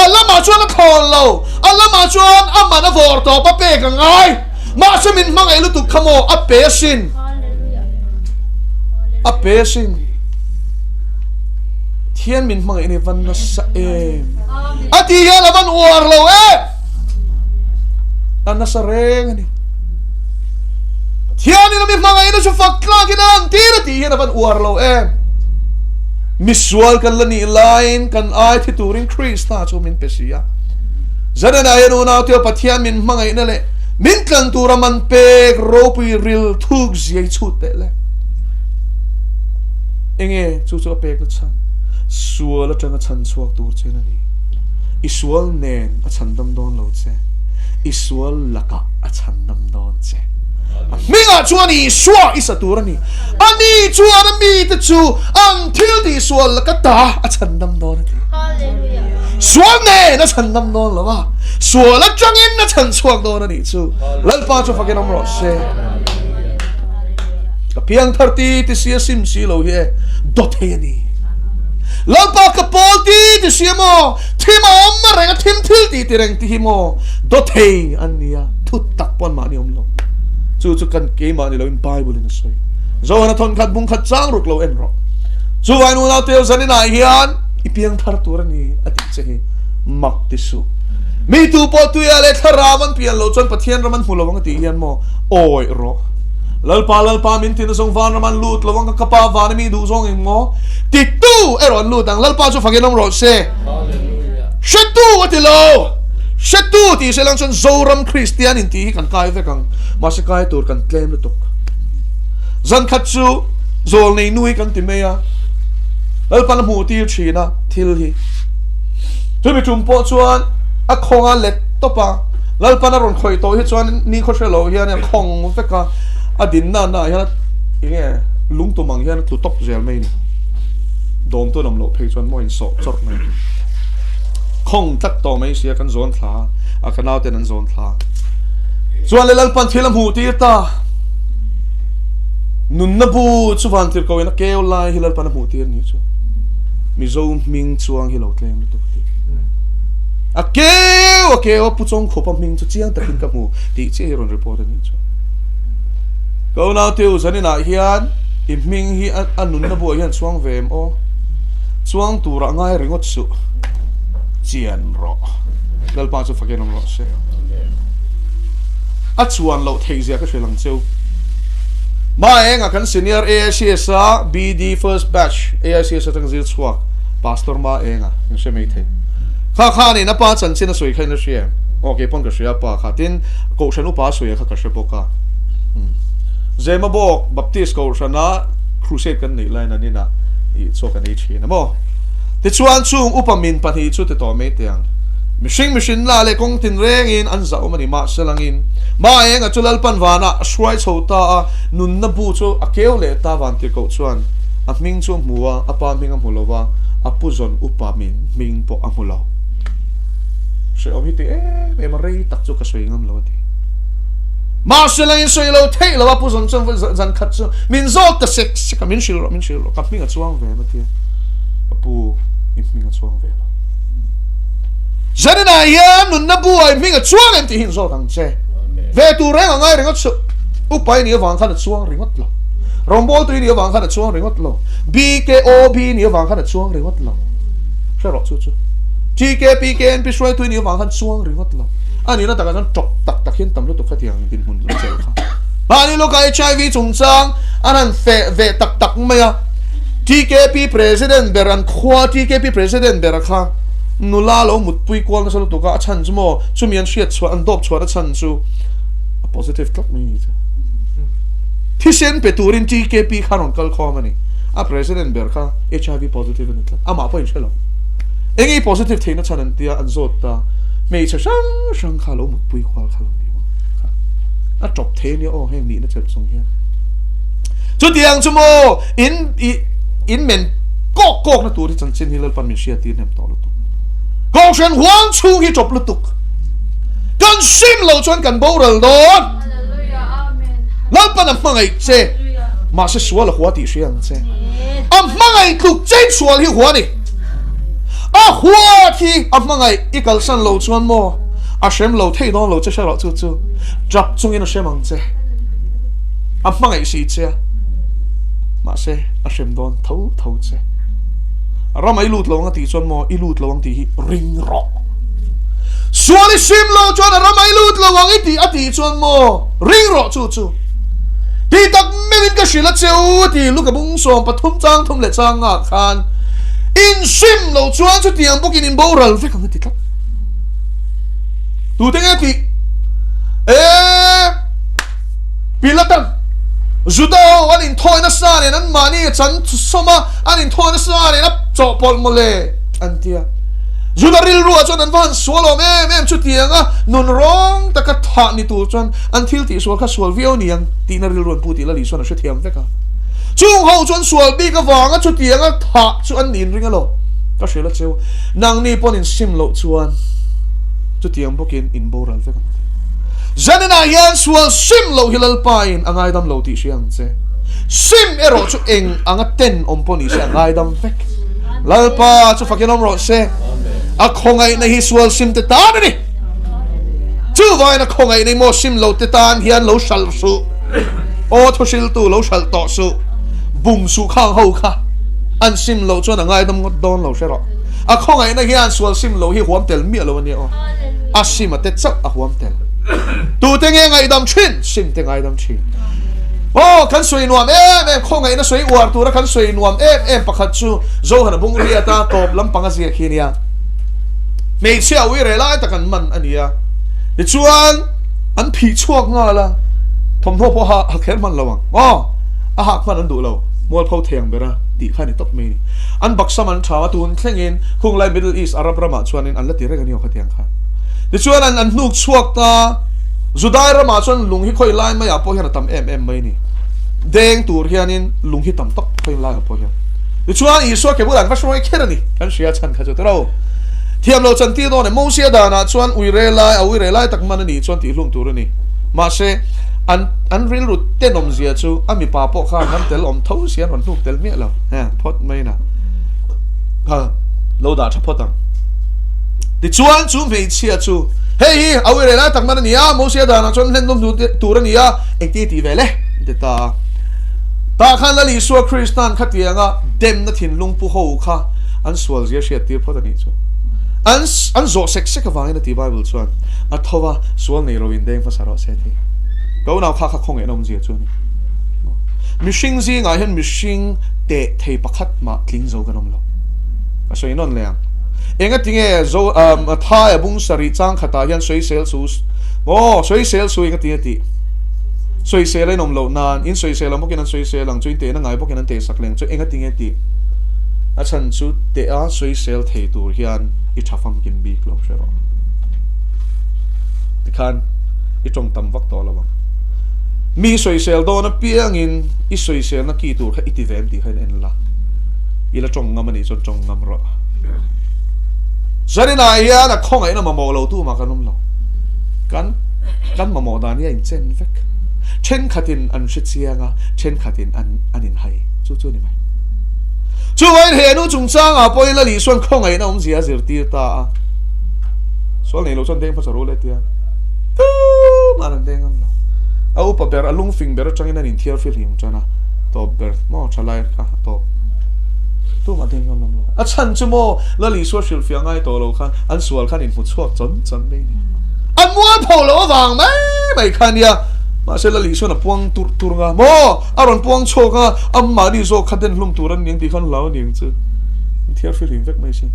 alama chuan a tholo alama chuan a man a vor to pa pe ka ngai ma chamin mangai lu tu khamo a pe sin thian min mangai ni van na sa a ti hian a van war lo an na sa reng ni Thian ina mi mangai na chu fakla kinang tira ti hian avan uar lo misual kan lani line kan ai thi turin Krista chu min pesia zana na yan una tio pathian min mangai na le min kan tura man pek ropi ril thuk zai chu te le enge chu pek la chan sual la tanga chan chuak tur chen ani isual nen a chan dam don lo che isual laka a chan dam don che Minga chuani shua isa turani ani chuan mi te chu until di sual lakata a chandam don hallelujah sual ne na chandam don lawa sual a changin na chan chuak don ani chu lalpa chu fakin amro se piang 30 ti sia sim si lo he dot he ani lalpa ka polti ti sia mo thima om ma renga thim thil ti reng ti mo dot he ania thut tak pon ma ni om lo chu kan ke ma ni lo in Bible in soi zo na thon khat bung khat chang ruk lo en ro chu vai nu na tel zani na hian ipiang thar tur ni ati che mak ti su mi tu po tu ya le tharaman pian lo chon pathian raman hulawang ti hian mo oi ro lalpa min tin song van raman lut lawang ka pa van mi du song ing mo ti tu eron lut ang lalpa chu fagenom ro se hallelujah shetu atilo Shetu ti selang chon zoram Christian inti kan kai ve kang masikai tur kan claim le tok zan khatchu zol nei nui kan ti meya al pan mu ti china thil hi tu mi tum po chuan a khonga let topa lalpana ron khoi to hi chuan ni kho shelo hian a khong veka a din na hian inge lung to mang hian tu top zel mai ni dom to nam lo phei chuan mo in so chor mai khong tak to mai sia kan zon thla a kanau ten an zon thla chuan le lalpan thilam hu ti ta nun na bu chu van tir ko ina keo lai hilal pan hu tir ni chu mi zo ming chuang hi lo tleng lu tu ti a keo pu chong kho pa ming chu chiang takin ka mu ti che ron report ni chu ko na teu zanina hian I ming hi an nun na bu hian chuang vem o chuang tu ra ngai ringot su chian ro lal pa chu faken ro se a chuan lo thei zia ka shrilang cheu mai nga kan senior AICS BD first batch AICS tang zil chua pastor ma enga ng se mai the kha ni na pa chan chin a soi khain na shia okay pon ka shia pa khatin ko shanu pa soi kha ka she poka zema bo baptist ko shana crusade kan nei line ani na I so kan ei thina mo ti chuan chung upamin pa hi chu te to me tiang machine la le kong tin reng in an za mani ma selangin ma eng a chulal pan wana swai chota nun na bu chu a keu le ta van ti ko chuan a ming chu muwa a pa ming a mulowa a puzon upamin ming po a mulo se om hi ti e ma rei tak chu ka swingam lo ti ma selangin soi lo thei lo a puzon chon zan khat chu min zol ta sek ka min shil lo ka ming a chuang ve ma ti a pu ming a chuang ve lo Zanina hian nun na buai minga chuang em ti hin zo tang che ve tu reng ngai ringot su upai ni wang khan chuang ringot lo rombol tu ni wang khan chuang ringot lo BKOB ni wang khan chuang ringot lo sha ro chu TKPKN pi swai tu ni wang khan chuang ringot lo ani na ta kan tok tak hin tam lu tu khatiang din hun lu che kha ba ni lo ka HIV chung chang anan ve tak maya TKP president beran khwa TKP president berakha nula lo mut pui kwal na salu tuka chan chumo chumian shiat chwa an dop chwa da chan chu a positive tlak mi thisen peturin TKP kharon kal khomani a president ber kha HIV positive ni tlak ama pa in chelo engi positive theina chanan tia an zot ta mei cha sang khalo mut pui kwal khalo ni a top the ni o heng ni na chel chung hian chu tiang chumo in men kok na tur chan chin hilal pan mi sia ti nem to lo tu Gong shen huang chu hi chop lutuk kan sim lo chuan kan boral don Hallelujah, amen. lalpan am mangai che ma se sual hua ti siang che am mangai tuk che sual hi hua ni a hua thi am mangai ikal san lo chuan mo a shem lo thei don lo che sha lo chu drop chung in a shem ang che am mangai si che ma se a shem don thau che ramai lut lo ngati chon mo ilut lo ngti hi ring ro suali sim lo chon ramai lut lo ngti ati chon mo ring ro chu ti tak mengin ka shila cheu ti lu ka bung som pathum chang thum le chang nga khan in sim lo chuan chu tiang bokin in boral fe kang ti tlak tu teng ti pilatan Judo anin thoi na sa ne nan mani chan soma anin thoi na sa ne na chopol mole antia Judo ril ru chon an van swalo em chu tianga nun rong ta ka tha ni tu chon until ti swal ka swal vio ni ang ti na ril ron pu ti la li so na she thiam veka chung ho chon swal bi ka wanga chu tianga tha chu an in ringa lo ka shela cheu nang ni pon in sim lo chuan chu tiang bokin in boral veka Zanina hian sual sim lo hilal pain angai dam lo ti siang che sim ero chu eng anga ten omponi se angai dam vek lalpa chu fakinom ro se a khongai na hi sual sim te tan ni chu vai na khongai nei mo sim lo te tan hian lo sal su o thosil tu lo sal to su bum su khang ho kha an sim lo chu angai dam ngot don lo se ro a khongai na hian sual sim lo hi huam tel mi lo ni o a sim te chak a huam tel tu te nghe ngày đam chin sim te ngày đam chin oh kan soi nuam em khong ngai na soi war tu ra kan soi nuam em pakhat chu zo hana bung ria ta top lampanga zia khinia mei sia wi re lai ta kan man ania ni chuan an phi chuak nga la thom tho po ha kher man lawang oh a hak man an du lo mol phau theng bera ti khani top me ni an baksa man thawa tun thlengin khung lai middle east arab rama chuan in an la ti re gani o khatiang kha ti chuan an hnuk chuak ta Judai rama chuan lung hi khoi lai mai apo hian tam em mai ni deng tur hianin lung hi tam tok khoi lai apo hian ti chuan Isu ke bulan va shroi kherani kan sia chan kha chotero thiam lo chan ti do ne mo sia da na chuan uire lai tak man ni chuan ti hlung tur ni ma se an ril rut tenom zia chu ami pa po kha han tel om tho sia ron hnuk tel me lo ha phot mai na ha lo da tha photang ti chuan chu mei chia chu hey awire la tak man nia mo sia da na chon len dom tur nia ekti ti vele de ta khan la li so Christian khatianga dem na thin lung pu ho kha an swal zia sia tir phot ani chu an zo sek sek wa in the Bible chuan a thowa swal nei ro in deng fa saro se ti go naw kha khong enom zia chu ni mishing zi ngai hen mishing te thei pakhat ma tling zo ganom lo a so inon leang enga tinge zo tha abung sari chang khata hian soi sel su soi sel su enga ti soi sel ai nom lo nan in soi sel mo kenan soi sel lang chuin te na ngai bo kenan te sak leng chu enga tinge ti a chan chu te a soi sel thei tur hian I thafam kin bi klo shero tikhan I tong tam vak to lawang mi soi sel do na piang in I soi sel na ki tur kha iti vem ti khain en la ila tong ngam ani chon tong ngam ro zarina ya na khong ai na mo lo tu ma kanum lo kan ma mo dan ya in chen vek chen khatin an shichianga chen khatin anin hai chu ni mai chu wai he nu chung chang a poi la li suan khong ai na zia zir ti ta so nei lo chon deng pa ro le tia tu ma ran deng am lo au pa ber alung fing ber chang in an thiar fil him chana to ber mo chalai ka to tu ma deng am lo a chan chu mo la li so shil fiang ai to lo khan an sual khan in hu chuak chon le ni an muan pho lo wang mai khan ya ma se la li so na puang tur nga mo aron puang cho nga amma ni zo khaden hlum turan ning ti khan lao ning chu thiar fil him vek mai sin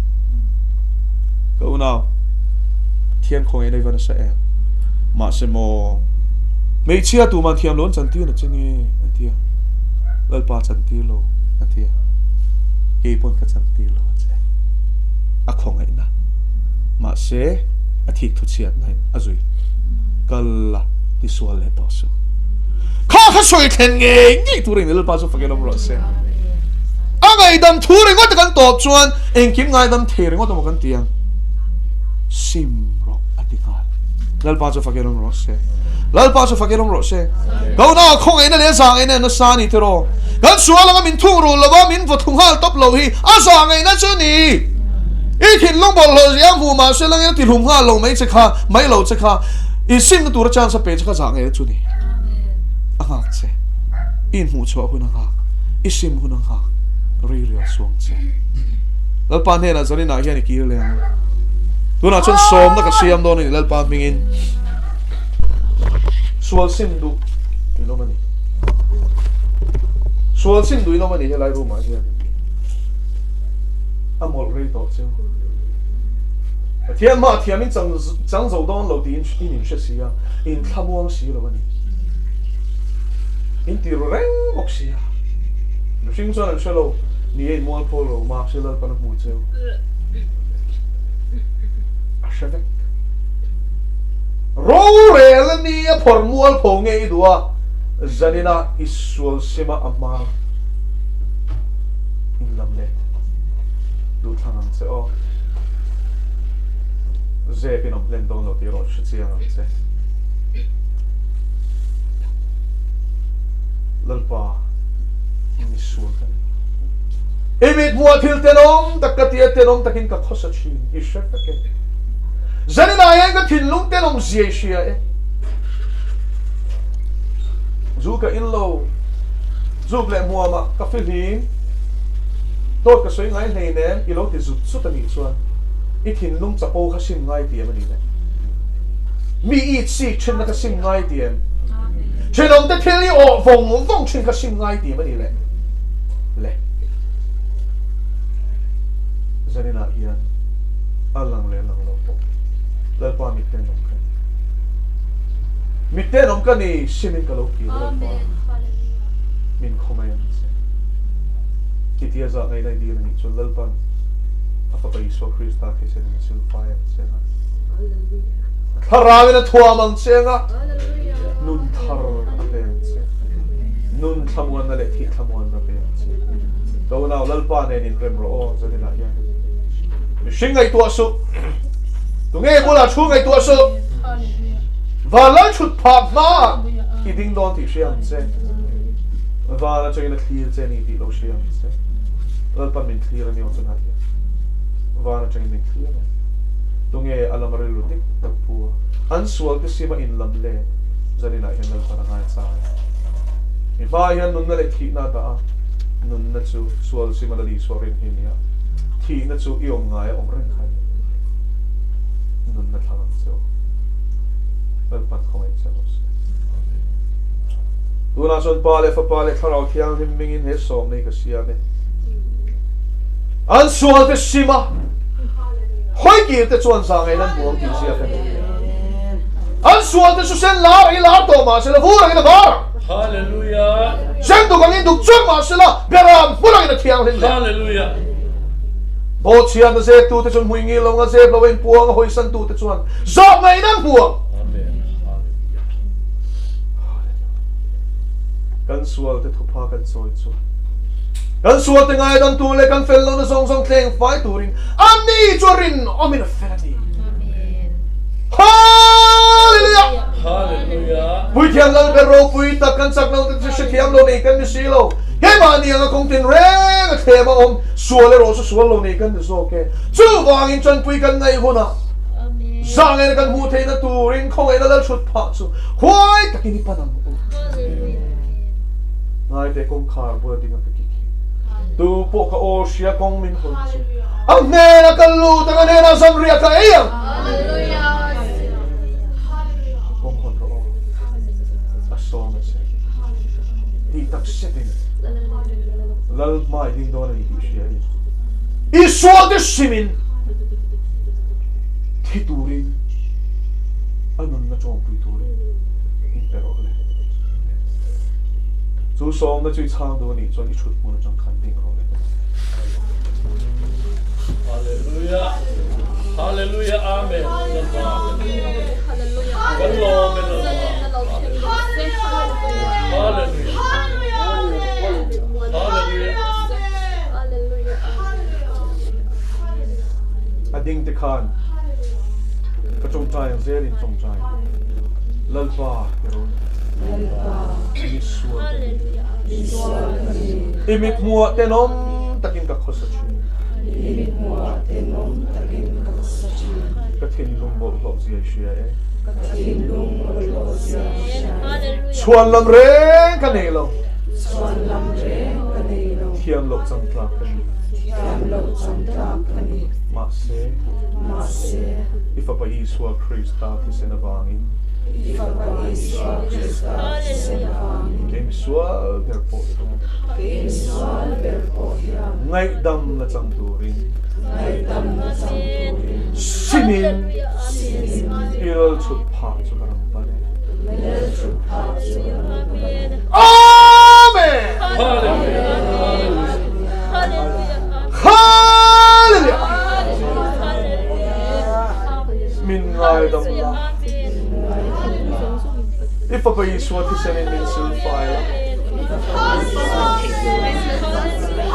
go now thian khoi nei van sa em ma se mo mei chia tu man thiam lon chan ti na chingi atia lal pa chan ti lo atia ke pon ka chan ti lo che a khong ai na ma se a thik thu chiat nai azui kala ti sual le to su kha soi then nge tu ring le pa so fakelo ro se angai dam thu ring ot kan top chuan eng kim ngai dam the ring ot mo kan tiang sim ro atikal lal pa so fakelo ro se lal pa so fakelo ro se go na khong ai na le sang ai na sa ni tero kan sual nga min thung ro lawa min vo thung hal top lo hi a sang ai na chu ni I thin long bol lo yang hu ma se lang ti lum ha lo mai che kha mai lo che kha I sim na tur chan sa pe cha jang e chu ni anga che in mu cho hu na ha I sim hu na ha ri suang che lal pa ne na zani na hian ki le tu na chon som na ka siam do ni lal pa ming in sual sim du ni lo mani sual sim du ni lo mani he lai ru ma hian amol ri to chu thiam ma thiam in chang zo don lo ti in she sia in thamuang si lo ani in ti reng ok sia no sing chuan an shelo ni ei mol polo ma shelo pan mu cheu a shavek ro rel ni a formol pho ngei dua zanina isul sima amma in lamle du thang se o ze pinom len don lo ti ro shia se lalpa in sul kan emit mo thil tenom takatia tenom takin ka khosa chi ishak takin zanina yang ka thin lung tenom zia shia e zu ka in lo zu ble mo ma ka filin to ka soi ngai nei nem I lo ti zut su ta ni chuan I thin lung chapo kha sim ngai ti am ni le mi I si chen na ka sim ngai ti am chen om te thili o vong chen ka sim ngai ti am ni le zanina hian alang le lang lo po lal pa mi ten nom kan mi ten nom kan ni simin ka lo ki amen min khomai Kitia za ngai nai di ni chon lalpan apa pa iso Krista ke sen sil fire sen Harawin na thua mang chenga nun thar aben che nun thamuan na le thi thamuan na ben che do na lalpa ne nin rem ro o zani la ya mi shingai tu asu tu nge bola chu ngai tu asu vala chut pha ma ki ding don ti shiam che vala choi na clear che ni ti lo shiam che lalpa min clear ni on zana ya vala choi min clear tu nge alamare lu tik tak pu an sual ke sima in lam le zani na yan lalpa na ngai sa mi ba yan nun na le thi na da nun na chu sual sima la li sorin hin ya thi na chu iom ngai om ren khai nun na thang chu lalpa khoi cha lo tu na son pa le fa pa le tharau thiang him mingin he som nei ka sia me an sual ke sima hoi ki te chuan sa ngai nan buang ti sia ka an sual te su sen la i la to ma se la vu ra ina var Hallelujah. sen tu kan induk chung ma se la beram pula ina thiang hin Hallelujah. bo chian na se tu te chun hui ngi lo nga se lo en puang hoi san tu te chuan zo ngai nan buang Amen. kan sual te thupa kan soi chu kan sual te ngai dan tu le kan fel lo na song song thleng fai turin ani chorin omina ferani Hallelujah. Hallelujah. Pui thiam lal be ro pui tak kan sak no te se thiam lo nei kan mi si lo he ma ni ang kong tin re nga the ma om sual ro su sual lo nei kan de so ke chu wang in chan pui kan ngai huna sang en kan hu the na turin khong en la chut pha chu hoi takini panam ngai te kong khar bo ding ka ki tu po ka o sia kong min hon chu ang ne na kan lu ta ne na sam ria ka ayang kong hon ro a song se di tak setin lal mai ding don ni hi sia I so de simin titurin anun na chong pui turin in pero le chu som na chui chang do ni chon I chut mu na chang khan ding ro le Hallelujah. Hallelujah. Amen. Hallelujah. ading te khan ka chong chai ang zel in chong chai lalpa pero ni suwa imik mua tenom takin ka khosa chi ka thin lung bo lo zia shia e chuan lam reng ka nei lo thiam lo chang tla ka ni ma se ifa pa Yeshua Krista ti senabangin Game sual berpo ngai dam na chang turin simin il chut pha chu karam pa ne amen hallelujah min ngai dam la if a Yeshua ti senin min sul fire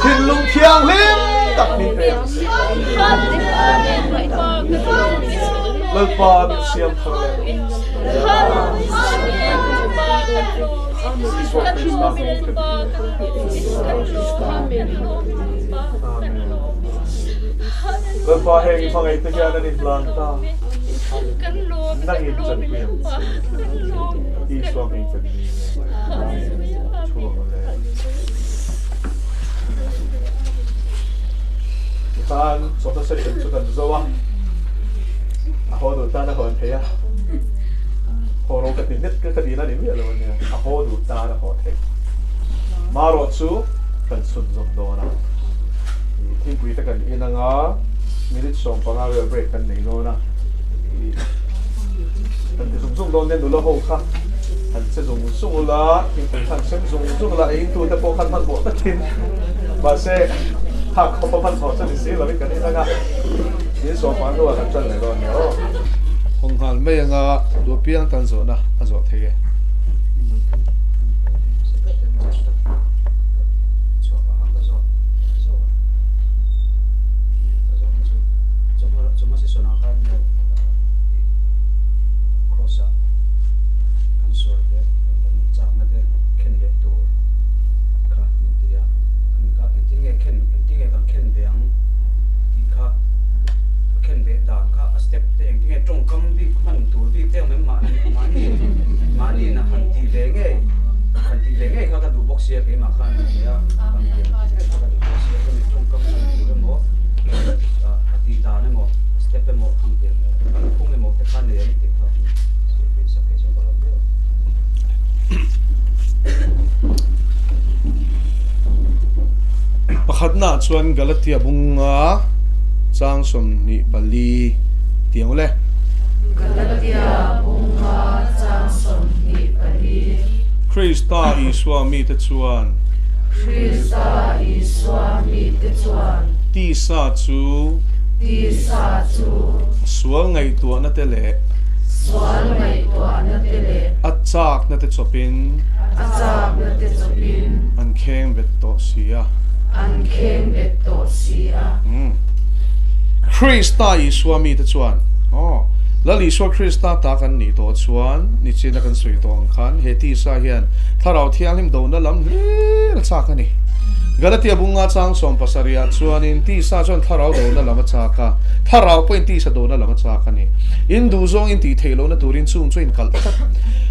Thiên lung thiang lên đặt min pe lal pa min siam thang le lal pa heng phang ai te kya na in plan ta nang in chan piam Yeshua min chan chuang le tan so ta se chen chu kan zo wa a ho du ta na hon the ya ho ro ka tin net ka di na ni mi lo ne a ho du ta na ho the ma ro chu kan sun zom do na thi pui ta kan ina nga minute som pa nga break kan nei do na kan ti sung do nen do lo ho kha kan se sung la ki kan se sung la ei tu ta po kan han bo ta tin ba se ha ko pa pan so sa ni se la vi kan ina nga ni so pa do kan chan le do ne o hong hal me nga do piang tan zo na azo thege pakhat na chuan Galatia bunga chang som ni pali tiang le Galatia bunga chang som ni pali Krista Iswa mi te chuan Krista Iswa mi te chuan ti sa chu sual ngai tua na te le swal mai tua na te le achak na te chopin achak na te chopin an kheng vet to sia an khem bet to sia Krista Iswa mi te chuan oh lali so Krista ta kan ni to chuan ni china kan sui tong khan he ti sa hian tharau thiang him do na lam le cha ka ni Galatia bunga chang som pasaria chuan in ti sa chuan tharau do na lam cha ka tharau point ti sa do na lam cha ka ni in du zong in ti thelo na turin chung chuin kal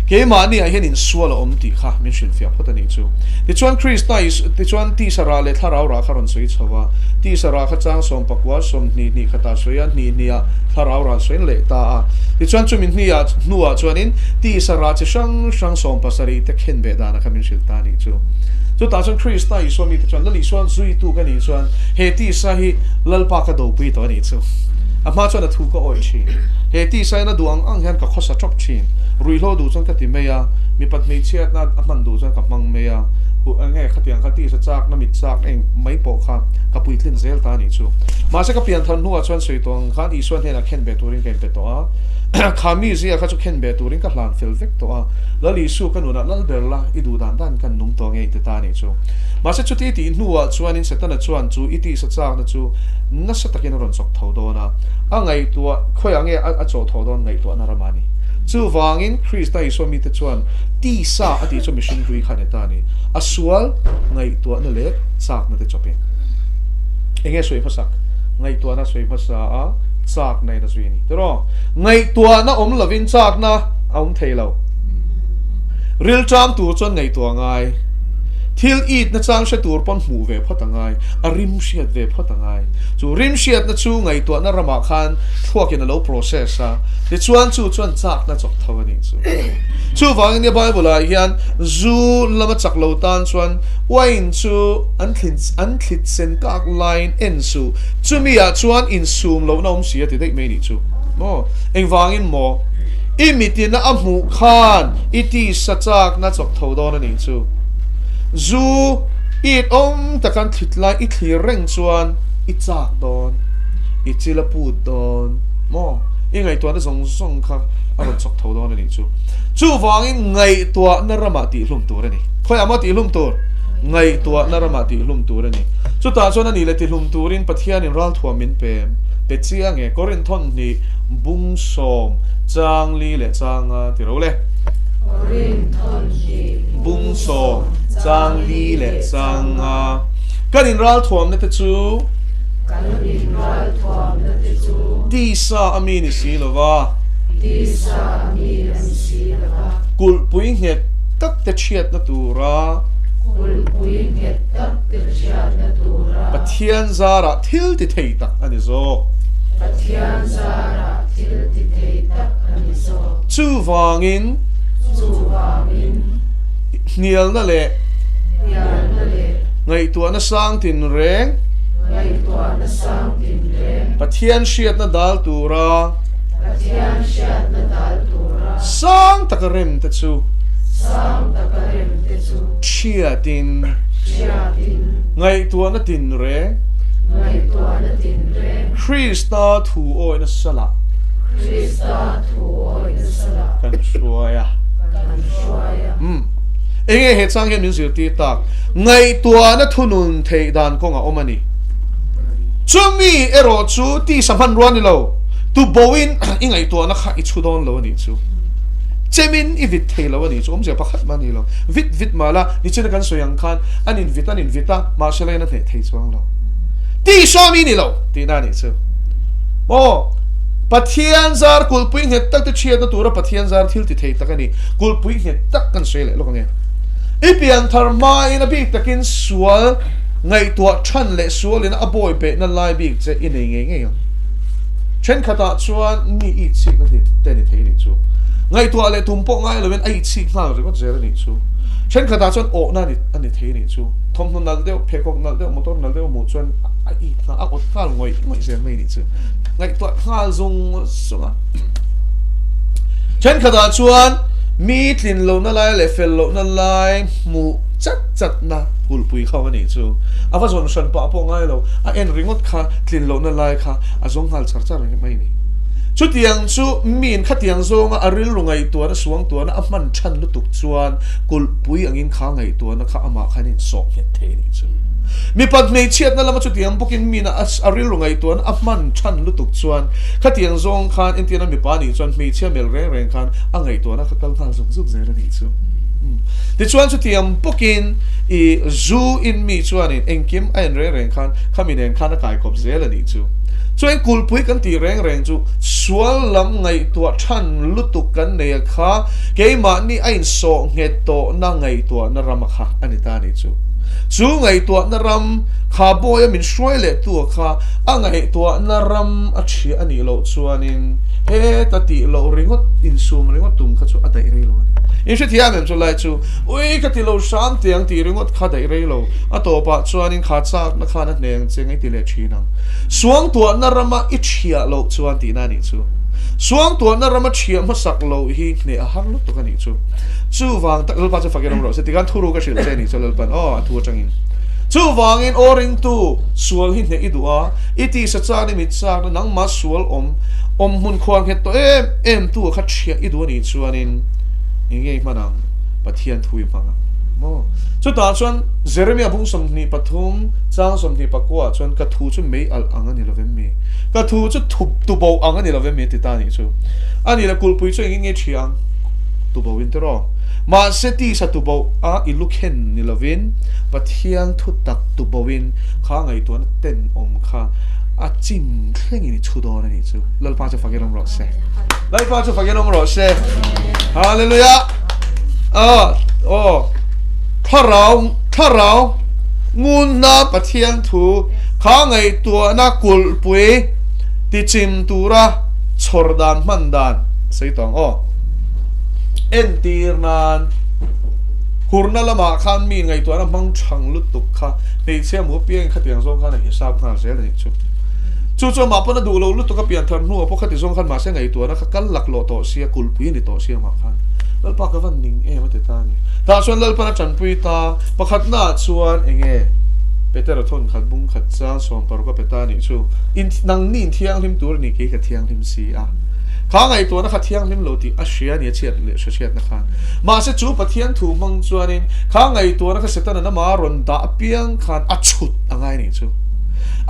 ke ma ni a hian in suala om ti kha min shin fia phota ni chu ti chuan Krista is ti chuan ti sa ra le tharau ra kharon sui chawa ti sa ra kha chang som pakwa som ni ni khata soya ni nia tharau ra soin le ta ti chuan chu min nia nuwa chuan in ti sa ra chi sang sang som pasari te khen be da na kha min shil ta ni chu chu ta chuan Krista is so mi te chuan lali suan zui tu ka ni chuan he ti sa hi lalpa ka do pui to ni chu a ma chuan a thu ka oi chi he ti sa na duang ang hian ka khosa chok chin rui lo du chuan ka ti me ya mi pat mei chiat na a man du chuan ka mang me ya hu ang he khatiang khati sa chak na mi chak eng mai po kha ka pui tlin zel ta ni chu ma se ka pian than nuwa chuan sui tong khan i suan he na khen be turin ken pe to a khami zia kha chu khen be turin ka hlan fel vek to a lali su ka nuna lal berla i du dan dan kan num to nge te ta ni chu ma se chu ti ti nuwa chuan in setana chuan chu i ti sa chak na chu na sa takin ron chok tho do na a ngai tua khoi ange a cho tho don ngai tua na ramani chu wangin Krista Iswa mi te chuan ti sa ati chu mission rui khan eta ni asual ngai tua na le chak na te chopin enge soi phasak ngai tua na soi phasa a chak nai na zui ni tero ngai tua na om lovin chak na om theilo real tram tur chon ngai tua ngai thil eat na chang she tur pon mu ve phatangai a rim shiat ve phatangai chu rim shiat na chu ngai tua na rama khan thuakin a lo process a ti chuan chak na chok thawani chu wang ni Bible a hian zu lama chak lo tan chuan wain chu an thlit sen kak line en su chumi a chuan in sum lo nom sia ti dei me ni chu mo eng wangin mo imitin na amu khan iti sa chak na chok tho don ani chu zu it takan thlitlai i thlir reng chuan i chak don i chila put don mo i ngai tua na zong kha aron chok tho don ani chu wangin ngai tua na rama ti hlum tur ani khoi ama ti hlum tur ngai tua na rama ti hlum tur ani chu ta chuan ani le ti hlum turin pathian in ral thuamin pe chia nge Korinthon ni bung som chang li le chang ti ro le Korinthon ni bung som chang li le chang kan in ral thuam na te chu kan in ral thuam na te chu ti sa ami ni si lova ti sa ami an si lova kul pui nge tak te chiat na tura kul pui nge tak te chiat na tura pathian zara thil ti thei tak ani zo pathian zara thil ti thei tak ani zo chu wangin nial na le ngai tua na sang tin reng pathian shiat na dal tura sang takarem te chu chiatin ngai tua na tin reng Krista thu oi na sala Krista thuoi sala kan suaya kan suaya enge he chang hen min zir ti tak ngai tua na thunun thei dan ko nga omani chumi ero chu ti samhan ruan lo tu boin ingai tua na kha I chu don lo ni chu chemin I vit thei lo ni chu omje pakhat mani lo vit mala ni chen kan soyang khan anin vita ma shalai na thei chuang lo ti shami ni lo ti na ni chu mo pathian zar kulpui het tak tu chiat na tura pathian zar thil ti thei takani kulpui het tak kan sele lo kange ipian tharma in a big takin sual ngai tua than le sual in a boy pe na lai big che in nge chen khata chuan ni I chi na thi te ni thei ni chu ngai tua le tumpo ngai lo ven ai chi na ri ko zera ni chu chen khata chuan o na ni ani thei ni chu thom nu nal deu phekok nal deu motor nal deu mu chuan ai na a ot kal ngoi zen mai ni chu ngai tua khal zung sunga chen khata chuan mi tlin lo na lai le fel lo na lai mu chat na kulpui khaw ani chu awa zon shan pa po ngai lo a en ringot kha tlin lo na lai kha a zong hal char mai ni chu tiang chu min kha tiang zonga aril rungai tu na suang tu na aman than lu tuk chuan kulpui angin kha ngai tu na kha ama khanin sok het the ni chu mi pat nei chiat na lama chu tiang bukin mina aril rungai tu na aman than lu tuk chuan kha tiang zong khan intina mi pa ni chuan mi chia mel reng khan angai tu na kha kal khan zong zuk zera ni chu ti chuan chu tiang bukin I zu in mi chuan in engkim ain reng khan khaminen khan kai kop zela ni chu chuan kulpui kan ti reng chu sual lam ngai tua than lutuk kan nei kha keima ni ain so nge to na ngai tua na ram kha ani ta ni chu ngai tua na ram kha boya min shoi le tu kha angai tua na ram a thi ani lo chuanin he ta ti lo ringot in sum ringot tum kha chu adai re lo ni in she thiam em chu lai chu ui ka ti lo sam tiang ti ringot kha dai re lo a to pa chuanin kha chak na kha na neng chengai ti le thinang suang tua na rama I thia lo chuan ti na ni chu suang tua na rama thia ma sak lo hi ne a hang lo to ka ni chu wang tak pa chu fakiram ro se ti kan thuru ka shil che ni cholal pan thu changin chu wangin oring tu sual hi ne idua iti sa cha ni mit sa nang ma sual om mun khwang het to em tu kha thia idua ni chuanin inge manang pathian thui panga mo chu ta chuan Jeremia bung som ni pathum chang som ni pakwa chuan ka thu chu mei al angani lovem mi ka thu chu thup tu bo angani lovem mi ti ta ni chu ani la kulpui chu inge thiang tu bo win tero ma se ti sa tu bo a I lukhen ni lovin pathian thu tak tu bo win kha ngai tu na ten om kha a chim thleng ni chu do na ni chu lal pa chu fagerom ro se lai pa chu fagerom ro se hallelujah tharau ngun na pathian thu kha ngai tua na kulpui ti chim tura chordan mandan seitong en tirnan hurna lama khan mi ngai tua na mang thang lut tuk kha nei che mu piang kha tiang zong kha na hisab kha zel ni chu ma pa na du lo lut tuk ka pian than nu po kha ti zong khan ma se ngai tua na kha kal lak lo to sia kulpui ni to sia ma khan lal pa ka van ning ma te ta ni ta chuan lal pa na chan pui ta pakhat na chuan enge peter thon khat bung khat cha som par ko peta ni chu in nang nin thiang lim tur ni ke ka thiang lim si a kha ngai to na kha thiang lim lo ti a shia ni chiat le chiat na khan ma se chu pathian thu mang chuanin kha ngai to na kha setana na ma ron da piang khan a chut angai ni chu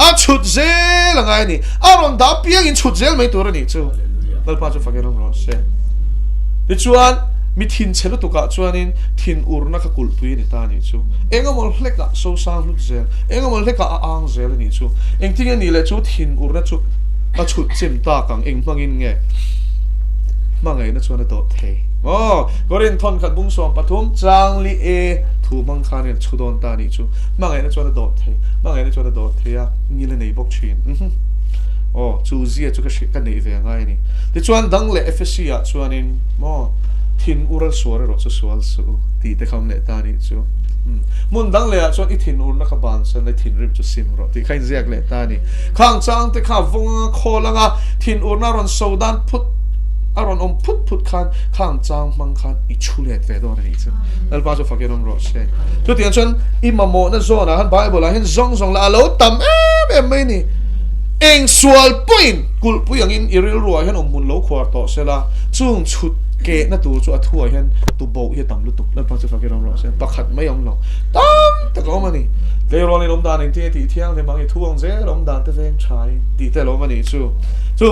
a chut zel angai ni a ron da piang in chut zel mai tur ni chu lal pa chu fagerom ro se ti chuan mi thin chelo to ka chuanin thin urna ka kulpui ni ta ni chu engamol hleka so sang lut zel engamol hleka a ang zel ni chu engting ni le chu thin urna chu a chut chem ta kang eng mangin nge mangai na chuan to the gorin thon khat bung som pathum chang li e thu mang khan en chudon ta ni chu mangai na chuan do the mangai na chuan do the ya ni le nei bok chin chu zia chu ka shi ka nei ve ngai ni ti chuan dang le fsc a chuanin thin ural suar ro chu sual su ti te kham le ta ni chu mun dang le chuan I thin ur na kha ban san le thin rim chu sim ro ti khain ziak le ta ni khang chang te kha vong kholanga thin ur na ron sodan phut aron phut khan khang chang mang khan I chulet ve do ni chu al pa chu fakeron ro se chu tian chuan I mamo na zona han bible la hin zong la lo tam em mai ni eng sual point kul puyang in iril ruwa hian mun lo khwar to sela chung chut ke na tu chu athua hian tu bo hi tam lu tuk lan pa chu fakiram ro se pakhat mai om lo tam ta ko mani le ro ni lom dan in ti thiang le mang i thuang je lom dan te veng chai ti te lo mani chu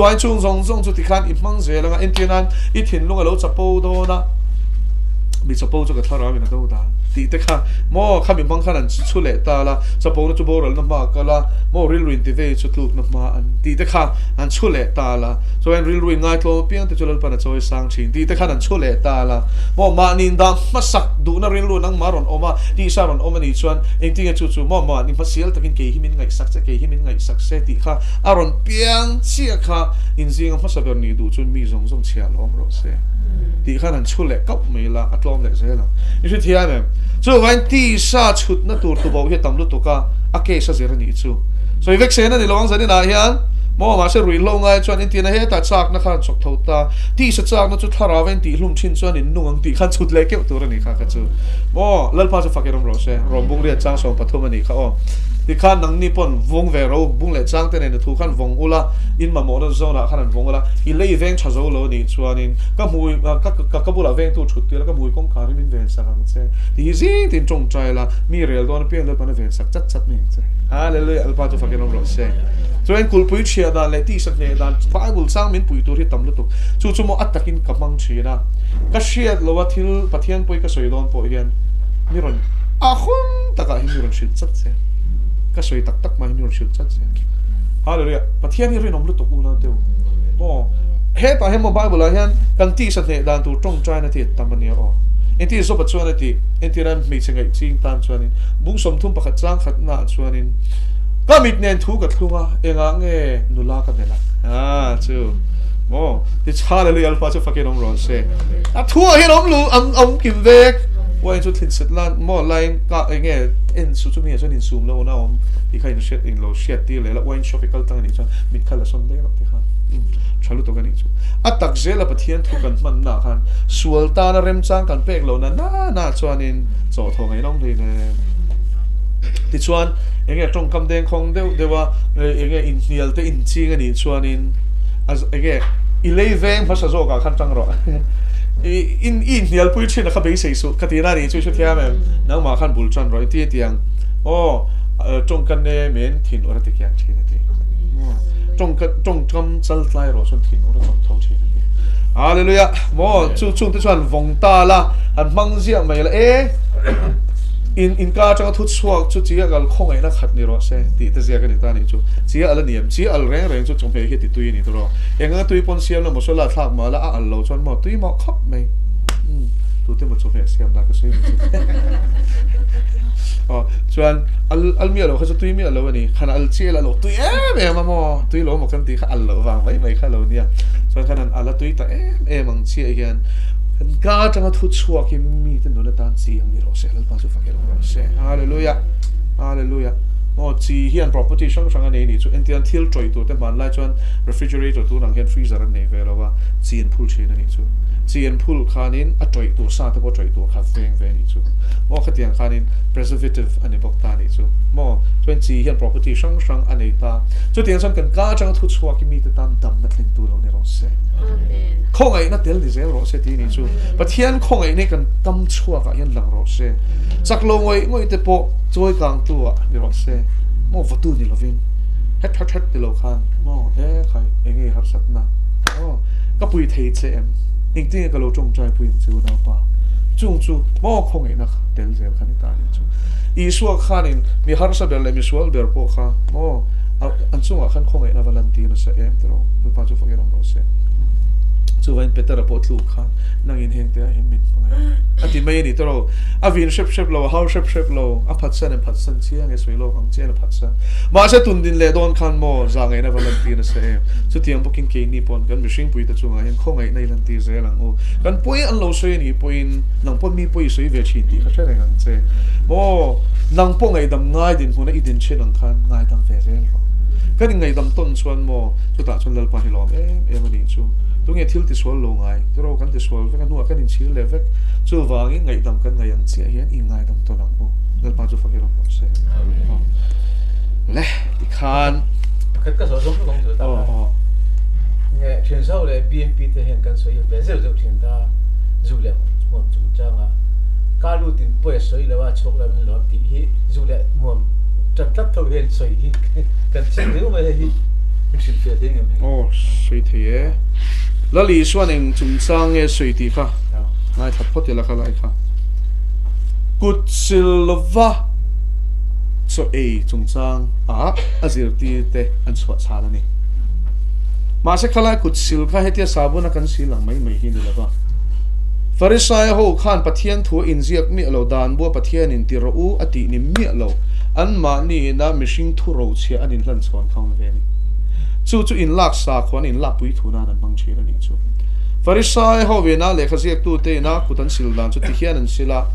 wai chung zong chu ti khan i mang je langa in tinan i thin lunga lo chapo do na mi chapo chu ka thara mi na do da ti te kha mo kha mi bang khan an chu le ta la chapo na chu bo rol na ma ka la mo ril ruin ti ve chu tluk na ma an ti te kha an chu le ta la so en ril ruin ngai tlo piang te chulal pa na choi sang thin ti te kha an chu le ta la mo ma nin da ma sak du na ril ru nang maron oma ti sa ron oma ni chuan eng ti chu mo ni ma sial takin ke hi min ngai sak che ke hi min ngai sak se ti kha aron piang chia kha in jing ma sa ber ni du chun mi zong chia lom ro se ti kha an chu le kap me la atlom le se la ni chu thia me chu wain ti sa chut na tur tu bo hi tam lu tu ka a ke sa zera ni chu so i vek se na ni lawang zani na hian mo ma se rui lo ngai chuan in ti na he ta chak na khan chok tho ta ti sa chak na chu thara ven ti hlum chin chuan in nung ti khan chut le ke tur ni kha ka chu mo lal pa chu fakiram ro se rom bung ria chang som pathum ani kha o ti khan nang ni pon vong ve ro bung le chang te ne thu khan vong ula in ma mo na zona khan vong ula i le veng cha zo lo ni chuan in ka mui ka bula veng tu chut ti la ka mui kong ka ri min ven sa ang che ti zi tin chong chai la mi rel don pe le pa na ven sak chat me che hallelujah al pa chu fakiram ro se so en kul pui chia da le ti sak ne dan bible sang min pui tu ri tam lu tu chu mo atakin kamang china ka shia lo wa thil pathian poi ka soi don po hian mi ron a khum taka hi mi ron shil chat che ka soi tak mai mi ron shil chat che hallelujah pathian ni rin om lu tu na teu mo he ta he mo bible hian kan ti sak ne dan tu tong chai na ti tamani o en ti so pa chuan ti en ti ran mi chengai ching tan chuan in bung som thum pakhat chang khat na chuan in ka mit nen thu ka thunga enga nge nula ka bela chu mo ti hallelujah alpha chu fakin om ron se a thu hi om lu om kim vek wa chu thin set lan mo line ka nge en su chu mi chuan in sum lo na om ti khain shet in lo shet ti le la wine tropical tang ni chuan mit khala son le ti kha chalu to ka ni chu atak zela pathian thu kan man na khan sual ta na rem chang kan pek lo na chuan in chaw tho ngai nong le ne ti chuan enge trong kam deng khong dewa enge in hial te in chi ani chuan in as enge 11 phasa zo ka khan chang ro in hial pui china kha be sei su katina ni chu chu thia me nang ma khan bul chan ro ti tiang o trong kan ne men thin ora te kyang chi na ti trong kam chal tlai ro sun thin ora chok thau chi na ti hallelujah mo chu te chuan vong ta la an mang zia mai la in ka chang thu chuak chu chia gal khong ai na khat ni ro se ti ta zia ka ni ta ni chu chia al niam chia al reng chu chong phe hi ti tui ni to ro enga tui pon siam na mo so la thak ma la a al lo chon mo tui mo khop mai tu te mo chong phe siam da ka sei chuan al mi lo kha chu tui mi lo ani khan al che la lo tui ma mo tui lo mo kan ti kha al lo wang mai kha lo nia chuan khan an ala tui ta ang chi again ga changa thu chua ki mi te no la tan si ang ni ro se al pa su fa ke ro se hallelujah mo chi hian property sang nei ni chu entian thil troi tu te man lai chuan refrigerator tu nang hian freezer an nei ve lo wa chi en phul che na ni chu chi en phul khanin a troi tu sa te bo troi tu kha veng ve ni chu mo khatiang khanin preservative ani bok ta ni chu mo chuan chi hian property sang anei ta chu tiang sang kan ga changa thu chua ki mi te tan dam na thlin tu lo ni ro se amen khong ai na tel ni zel ro se ti ni chu pathian khong ai ne kan tam chua ka hian lang ro se chak lo ngoi te po choi kang tu a ni ro se mo vatu ni lovin het ti lo khan mo khai engi har sat na ka pui thei che em ing ti ka lo chong chai pui chu na pa chung chu mo khong ai na tel zel khan ta ni chu i suak khanin mi har sa bel le mi sual ber po kha mo an chunga khan khong ai na valanti na sa em tro pa chu fogero ro se chu vain petara po thlu kha nangin heng te hin min pangai ati mai ni tro avin shep lo how shep lo a phatsan chiang e soi lo ang chen a phatsan ma se tun din le don khan mo zangai na valanti na se chu tiang booking ke ni pon kan mishing pui ta chunga hin khongai nei lan ti ze lang o kan pui an lo soi ni puin nang pon mi pui soi ve chin ti kha chen ang che mo nang po ngai dam ngai din huna idin chen ang khan ngai dam ve zel ro kan ngai dam ton chuan mo chu ta chun lal pa hi lom em ani chu tu nghe thiếu ti sual lo ngai tro kan ti sual kan nu kan in chil le vek chu wangi ngai dam kan ngai ang chi hian in ngai dam to nang mo ngal pa chu fa hiram se le ti khan khát cái số giống cái công ta nghe truyền sau là BNP thì hiện cần soi về giờ giờ truyền ta dù là một chúng trang à cá lu tin bơi soi làว่าchốc là mình lo tí hi dù là một trận tắc thâu hiện soi hi cần xem nếu mà hi mình xin phép thế nghe soi thế là lý xuân anh chúng trang nghe soi tí cả ngay thật phốt thì là cái lại cả cút silva so chúng trang azir ti te an suat sa la ni ma se khala cút silva hetia sabuna kan silang mai mai hi ni la ba Farisai ho khan pathian thu inziak mi lo dan bo pathian in tiro u ati ni mi lo an ma ni na mishing thu ro chia anin hlan chon khong ve ni chu in lak sa khwan in la pui thu na nan mang chi la ni chu Farisai ho ve na le khaziak tu te na kutan sil dan chu ti hian an sila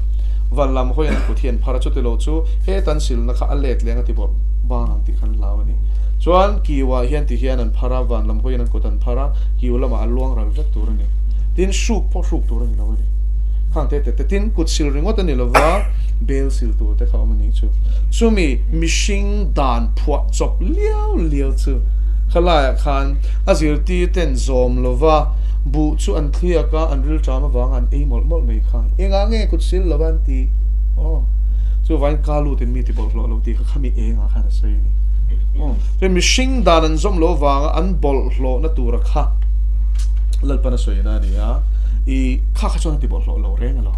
van lam ho yan kuthian phara chu te lo chu he tan sil na kha alek lenga ti bor bang ang ti khan lawani chuan kiwa hian ti hian an phara van lam ho yan kutan phara kiwlama alwang ral vek tur ni tin shuk tur ni lawani khang te tin kut sil ringot ani lova bel sil tu te kha mani chu chumi mishing dan phwa chop liao chu khala khan azir ti ten zom lova bu chu an thia ka an ril chama wang an ei mol mai kha enga nge kut sil lawan ti chu vain kalu tin mi ti bol lo ti kha khami enga kha na sei ni so mishing dan an zom lo wang an bol lo na tur kha lalpana soi na ni ya I kha chon ti bol lo reng lo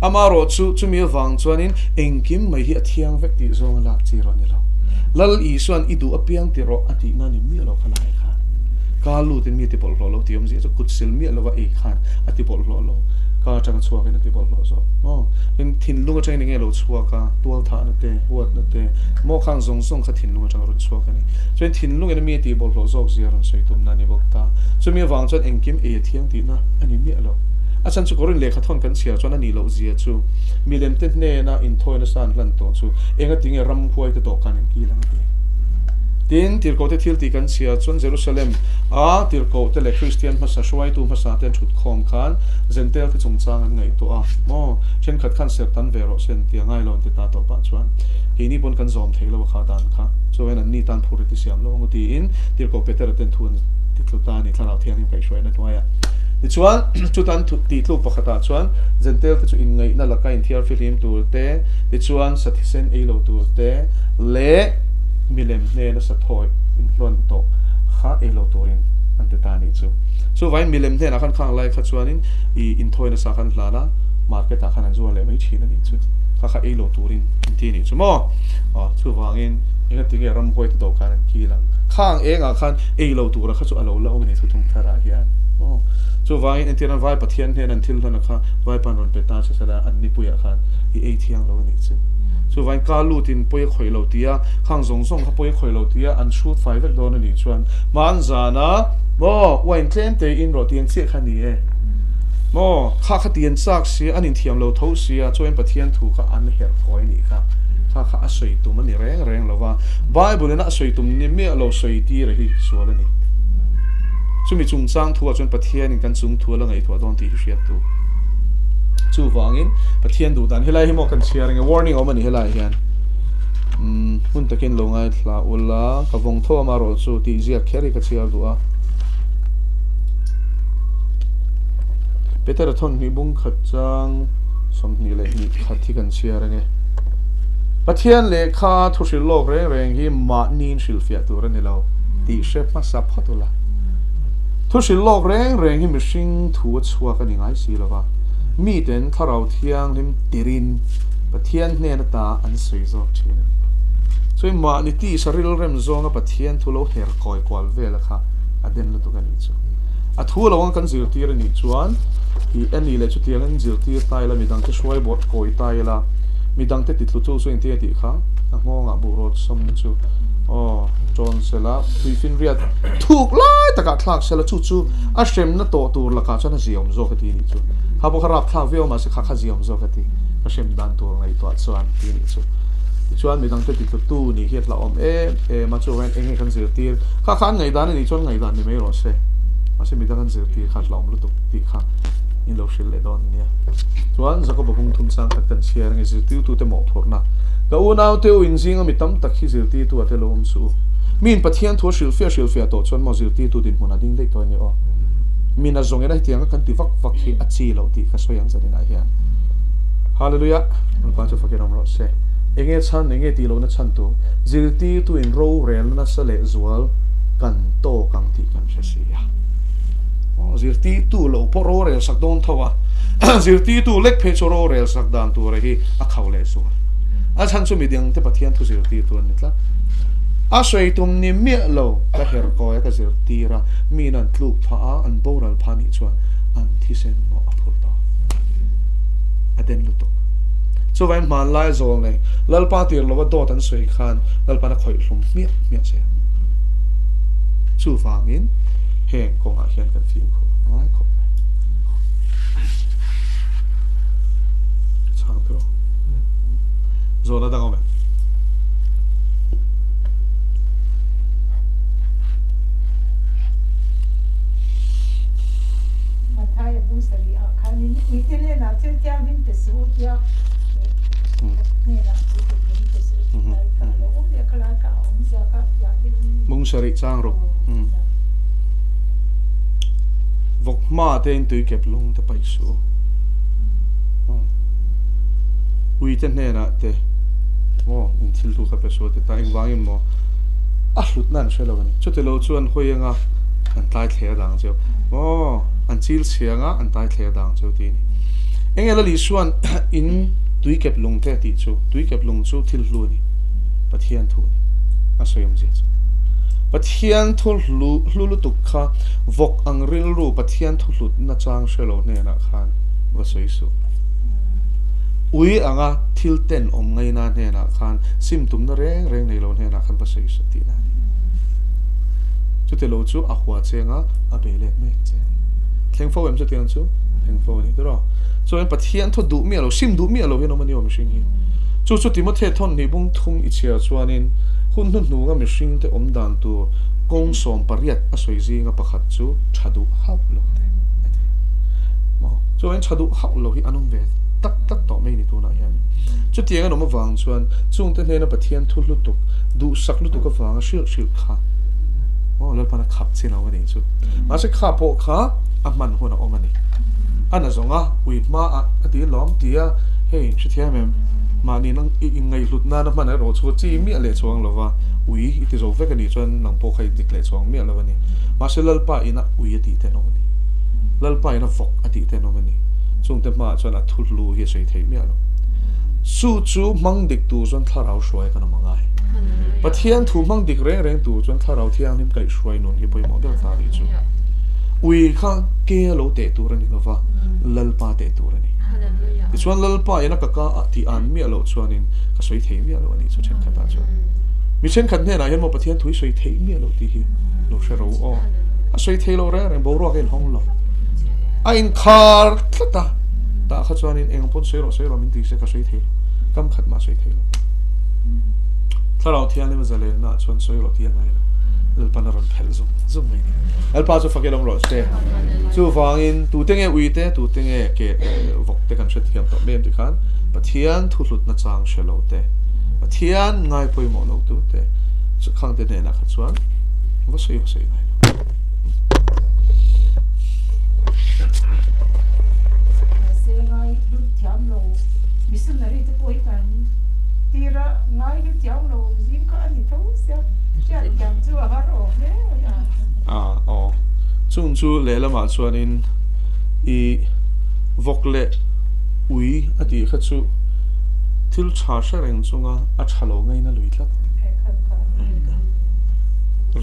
amaro chu mi wang chuanin engkim mai hi athiang vek ti zong la chi ro ni lo lal I suan idu apiang ti ro ati na ni mi lo khala kha kalu tin mi ti bol lo ti om ji chu kut sil mi lo wa e khan ati bol lo ka chang chuak in ati bol lo zo in thin lunga chang ni nge lo chuak ka tual tha na te huat na te mo khang zong zong kha thin lunga chang ron chuak ani chen thin lunga ni mi ti bol lo zo zia ron sei tum na ni bok ta chu mi wang chon engkim e thiang ti na ani mi lo achan chu korin le kha thon kan sia chon ani lo zia chu milem te ne na in thoi na san lan to chu enga tinge ram khuai te to kan ki lang ti tin tir ko te thil ti kan sia chon Jerusalem tir ko te le Christian masa shwai tu masa ten thut khom khan zentel te chung chang an ngai to mo chen khat khan ser tan vero sen ti ngai lon te ta to pa chuan hi ni pon kan zom theilo kha dan kha so when an ni tan phuri ti siam lo ngi in tir ko peter ten thun ti tluta ni thla thiang kai shwai na toya ti chuan chu tan thu ti tlu pakhata chuan zentel te chu in ngai na la ka in thiar film tur te ti chuan sathisen ei lo tur te le milem ne na sathoi in hlon to kha elo torin ante tani chu so vain milem ne na khan khang lai kha chuanin I in thoi na sa khan hlala market a khan an zual le mai thina ni chu kha elo torin ti ni chu mo chu wangin inga tinge ram hoi to kan an ki lang khang enga khan elo tur kha chu alo lo ni chu thung thara hian so wangin entir an vai pathian ne an thil hana kha vai pan ron peta sa sala an ni puya khan I thiang lo ni chu so vain kalu tin poi khoi lo tia khang zong zong kha poi khoi lo tia an shoot five vek don ani chuan man zana mo wain tlem te in ro tiang che khani e mo kha tian sak si anin thiam lo tho sia chuan pathian thu kha an her khoi ni kha asoi tu mani reng lova bible na asoi tum ni me lo soi ti re hi suala ni chumi chung chang thu chuan pathian in kan chung thu la ngai thu don ti hria tu chu wangin pathian du dan helai himo kan sharing a warning omani helai hian mun takin lo ngai thla ula ka vong tho ma ro chu ti zia kheri ka chiar du a peter thon ni bung khat chang som ni le ni khathi kan sharing e pathian le kha thu sil lok reng hi ma nin sil fia tur ani lo ti shep ma sa phatula thu sil lok reng hi mishing thu chua ka ni ngai si lova mi den tharau thiang lim tirin pathian ne na ta an sei zo thin so ma ni ti saril rem zonga pathian thulo her koi kwal vela kha aden lu tu kan chu a thu lo kan zir tir ni chuan I ani le chu tiang an zir tir tai la midang te shwai bot koi tai la midang te titlu chu so in te ti kha a ngonga bu rot som chu John sela fin riat thuk lai taka thlak sela chu a shem na to tur la ka chana ziom zo ka ti ni chu ha bo kharap thla veo ma se kha ziom zo ka ti a shem dan tur ngai to chuan ti ni chu chuan midang te titlu tu ni hiat la om e ma chu wen enge kan zir tir kha khan ngai dan ni chuan ngai dan ni mai ro se ma se midang kan zir tir kha hlom lu tu ti kha in lo shil le don nia chuan zako bung thum sang ka tan share ngai zir tu te mo thorna ka u naw te u in zinga mi tam tak hi zir ti tu ate lom su min pathian thu silfia to chon mo zirti tu din huna ding dei to ni o min a zong era tianga kan ti vak hi a chi lo ti ka soyang zanin a hian hallelujah pa chu fakiram ro se enge chan enge ti lo na chan tu zirti tu in ro rel na sale zual kan to kang ti kan se sia o zirti tu lo po ro rel sak don thawa zirti tu lek phe cho ro rel sak dan tu re hi a khawle su a chan chu mi ding te pathian thu zirti tu ni tla a soi tum ni mi lo ka her ko ka zirti ra mi nan tluk pha a an boral phani chuan an thi sen mo a phur ta aden lu to so vai man lai zol nei lalpa tir lo do tan soi khan lalpa na khoi hlum mi che chu fangin he ko nga hian kan fi ko ai ko chang pro zo na dang me Matai bung sari a kan ni tele na tel tiang hin te su ya ne na hin te su ai ka lo ya kala ka om za ka ya din mung sari chang ro vok ma ten tui kep lung te pai su ui ten ne na te mo in thil tu ka pe so te ta ing wangin mo a hlut nan shelo ni chote lo chuan hoyanga an tai thle dang cheu o an chil chianga an tai thle dang cheu ti ni engela li suan in tui kep lung te ti chu tui kep lung chu thil hlu ni pathian thu ni a soyam je chu pathian thu hlu tu kha vok ang ril ru pathian thu hlut na chang shelo ne na khan wa soi su ui anga thil ten om ngai na ne na khan sim tum na reng nei lo ne na khan ba soi su ti na chu te lo chu a hwa chenga a bele me che thleng fo em chu tiang chu thleng fo ni ro so en pathian thu du mi lo sim du mi lo he no mani om sing hi chu ti mo the thon ni bung thum i chia chuanin hun nu nga mi sing te om dan tu kong som pariat a soi ji nga pakhat chu thadu hau lo te mo so en thadu hau lo hi anum ve tak to me ni tu na hian chu tianga no ma wang chuan chung te hne na pathian thu lu tu du sak lu tu ka wanga shil kha o lo pa na khap chin aw ni chu ma se kha po kha a man hona o mani ana zonga ui ma a ti lom tia hey chu thia mem ma ni nang i ngai lut na na man ro chu chi mi le chuang lova ui iti zo ve ka ni chuan nang po khai dik le chuang mi lova ni ma se lal pa ina ui ti te no ni lal pa ina vok ati te no ni chung te ma chuan a thul lu hi sei thei mi lo su chu mang dik tu chuan tharau shwai kana mangai pathian thu mang dik reng tu chuan tharau thiang nim kai shwai non hi poi mo ber ta ri chu ui kha ke lo te tu ran ni lova lal pa te tu ran ni ti chuan lal pa ina ka ti an mi lo chuan in ka soi thei mi lo ni chu chen kha ta chu mi chen khat ne na hian mo pathian thui soi thei mi lo ti hi lo she ro o a soi thei lo reng bo ro ken hong lo a in khar thata ta kha chuan in eng pon soi ro min ti se ka soi thei kam khat ma soi thei lo tharau thian ni ma zale na chuan soi ro ti ngai lo lal pa na ron phel zum mai ni al pa chu fakelong ro ste chu wangin tu tenge uite tu tenge ke vok te kan thiam to mem ti khan pathian thu hlut na chang shelo te pathian ngai poi mo lo tu te chu khang te ne na kha chuan wa soi ngai se ngai du thiam lo missionary te poi kan tira ngai du thiam lo zin ka ni tho se ja thiam chu a har o ne chung chu le lama chuan in I vok le ui ati kha chu thil tha sha reng chunga a thalo ngai na lui tlat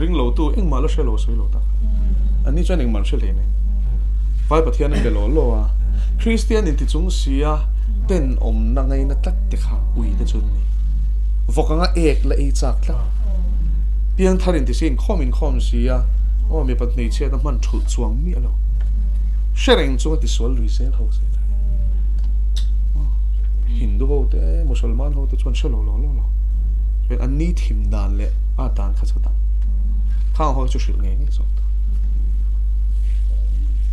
ring lo tu eng ma lo shelo soi lo ta ani chuan eng man she le ne vai pathian ke lo a Christian in ti chung sia ten om na ngai na tlat te kha ui te chun ni vokanga ek la e chak tla piang tharin ti sin khom sia o mi pat nei che na man thu chuang mi alo shereng chu ti sol lui sel ho se hindu ho te musulman ho te chuan shelo lo pen an ni thim dan le a dan kha chu dan khang ho chu shil nge ni so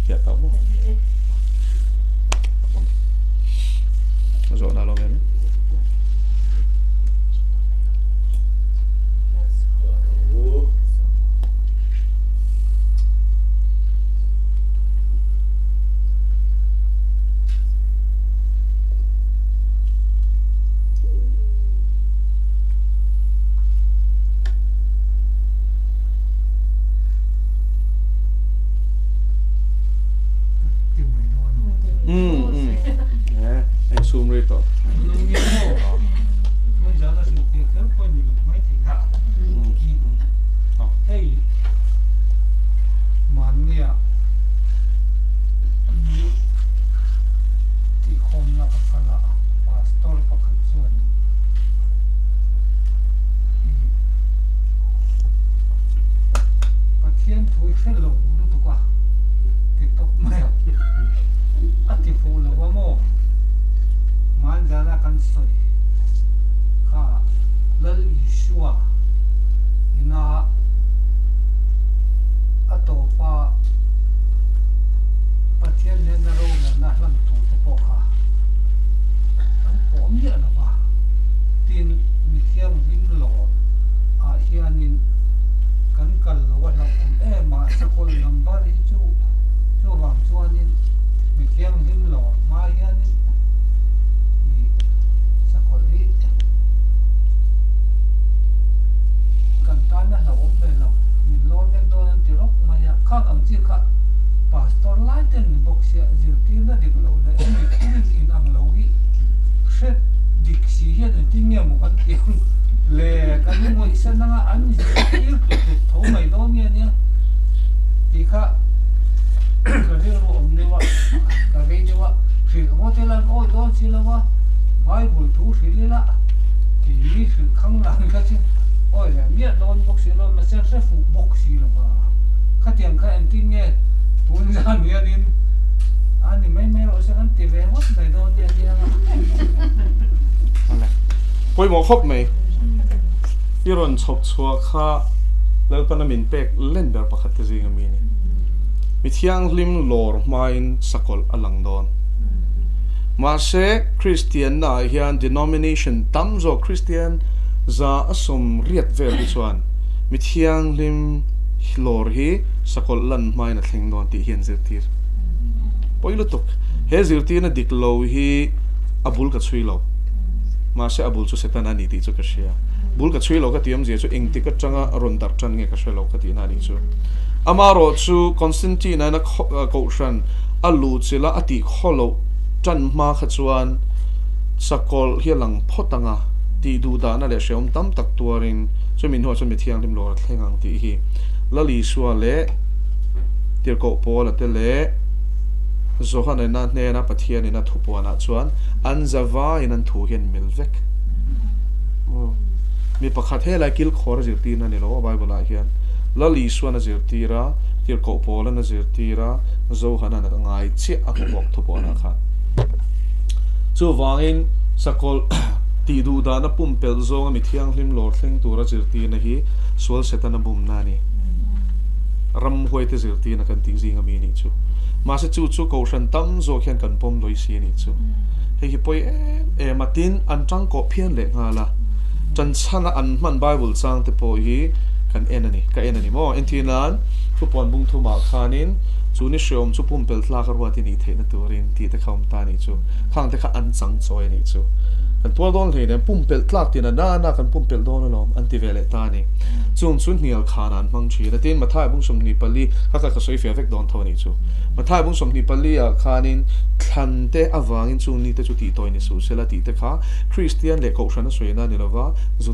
ya ta mo zo na lo men ไอ้ซูมรีต่อ มันเนี่ยมีที่คนละพันละพาสตอร์ประคันส่วนประเทศถุยเส้นหลงรู้ตัวว่าติดตกไม่อ่ะอัติฟูลว่าโมมันจะน่ากันสวยข้าเลิศชัวอินาอัตโตปาประเทศเนี่ยนรกเนี่ยน่าหลังถูกตะปอกค่ะอันผมเยอะนะว่าตีนมีเทียมหินหล่อเฮียนินกันหรือว่าเราผมมาสักคนลำบากที่จู่บางส่วนนี้มีเทียมหินหล่อมาเฮียนินมีสักคนที่กันตานนั้นเราผมไปเรามีโลดเล็กโดนที่รบมาอยากข้างอันที่ข้าพาสตอร์ไลท์เนี่ยบอกเสียจิตที่นั่นเด็กเราเลยมีที่อินอังเราที่เช็ดดิกซี่เห็นที่เนี่ยมุกันเตียงเลยกันนี่มันเส้นนั่งอันนี้ที่ตุดทุ่มไม่โดนเนี่ยที่ข้าก็เรียกว่าอมเนี่ยว่าก็เรียกว่าสิ่งว่าที่เราโอ้ยโดนสิแล้วว่าไบเบิลถูสิเลยละที่นี่คือข้างหลังก็ที่โอ้ยเนี่ยโดนบอกสิเรามาเส้นเส้นฝูบอกสิแล้วว่าข้าเตียงข้าเอ็นที่เนี่ยตุนจานเนี่ยนี่อันนี้ไม่รู้สักอันที่เวรวัดไม่โดนเนี่ยนะอะไรปอยหมอครบไหมยี่รอนชอบชัวข้าแล้วปนมินเป็กเล่นแบบประคัตจริงมีนี่มีเที่ยงริมหลอร์มาอินสกอลอลังดอนมาเซคริสเตียนน่ะเฮียน denomination ตั้มโจคริสเตียนจะสมเรียดเวลที่ส่วนมีเที่ยงริมหลอร์ฮีสกอลลันมาอินทิ้งดอนที่เฮียนเซอร์ตีร์ปอยลุตุกเฮซิร์ตีนดิกโลฮีอับุลกัดช่วยเรามาเซอับุลจุเซตันอันนี้ที่จุกเชียบุลกัดช่วยเราก็เตรียมเสียจุอิงติกัดจังอรุณดักจันเงก็ช่วยเราก็ตีนั่นนี่จุอามาโรจูคอนสแตนตินนักโคชันอัลลูจิลาอติขอเราจันมาขจวนสกอลเฮียหลังพอตังอ่ะที่ดูดานั่นแหละเชื่อมตั้มตักตัวรินจะมีหัวจะมีเที่ยงริมโลดแข่งอังที่ฮีละลีสัวเล่เดี๋ยวก็พอละเตเล่โซฮันในนั้นเนี่ยนะปะเทียนในนั้นทุบปวนะชวนอันจะว่าในนั้นถูกเห็นมิลเวกมีประคัตเฮลัยกิลขอร์จิตตีนั่นนี่เราว่าไบเบิลอะไรเขียนละลีสัวนะจิตตีระเดี๋ยวก็พอละนะจิตตีระโซฮันนั่นง่ายเชี่ยakuบอกทุบปวนะครับจู่วางอินสกอลตีดูดานะปุ่มเปิลโซงมีเที่ยงริมโลดเข่งตัวระจิตตีนะฮีสวลเซตันบุมนานี่รำหวยที่จิตตีนะกันทิ้งสิ่งมีนี่จู่มาสิจู่ก็ฉันตั้มโซเขียนกันปมโดยเสียนี่จู่เฮ้ยพอยมาตินอันจังก็เพียนเล็กงาละจันชันอันมันไบเบิลจังแต่พอยกันเอ็นนี่กันเอ็นนี่โมเอ็นที่นั้นทุกปอนบุ้งทุมาขานินจู่นี่เชื่อมจู่ปุ่มเปิลลากระวัตินี่เทนตัวรินที่ตะคำตานี่จู่ข้างตะคอันจังจอยนี่จู่กันตัวโดนเลยเนี่ยปุ่มเปิลลากที่นั่นน่ากันปุ่มเปิลโดนล้อมอันที่เวลตานี่จู่สุดเหนียวขานันมังชีแต่ที่มาท้ายบุ้งสมนิปลีข้าก็สวยเฟียเฟกโดนเท่านี้จู่มาท้ายบุ้งสมนิปลีขานินขันเตอวางินจู่นี่แต่จู่ตีตัวนี่สู้เสละตีตะขาคริสเตียนเล็กเขาฉันสวยนั่นนี่ละว่าจู่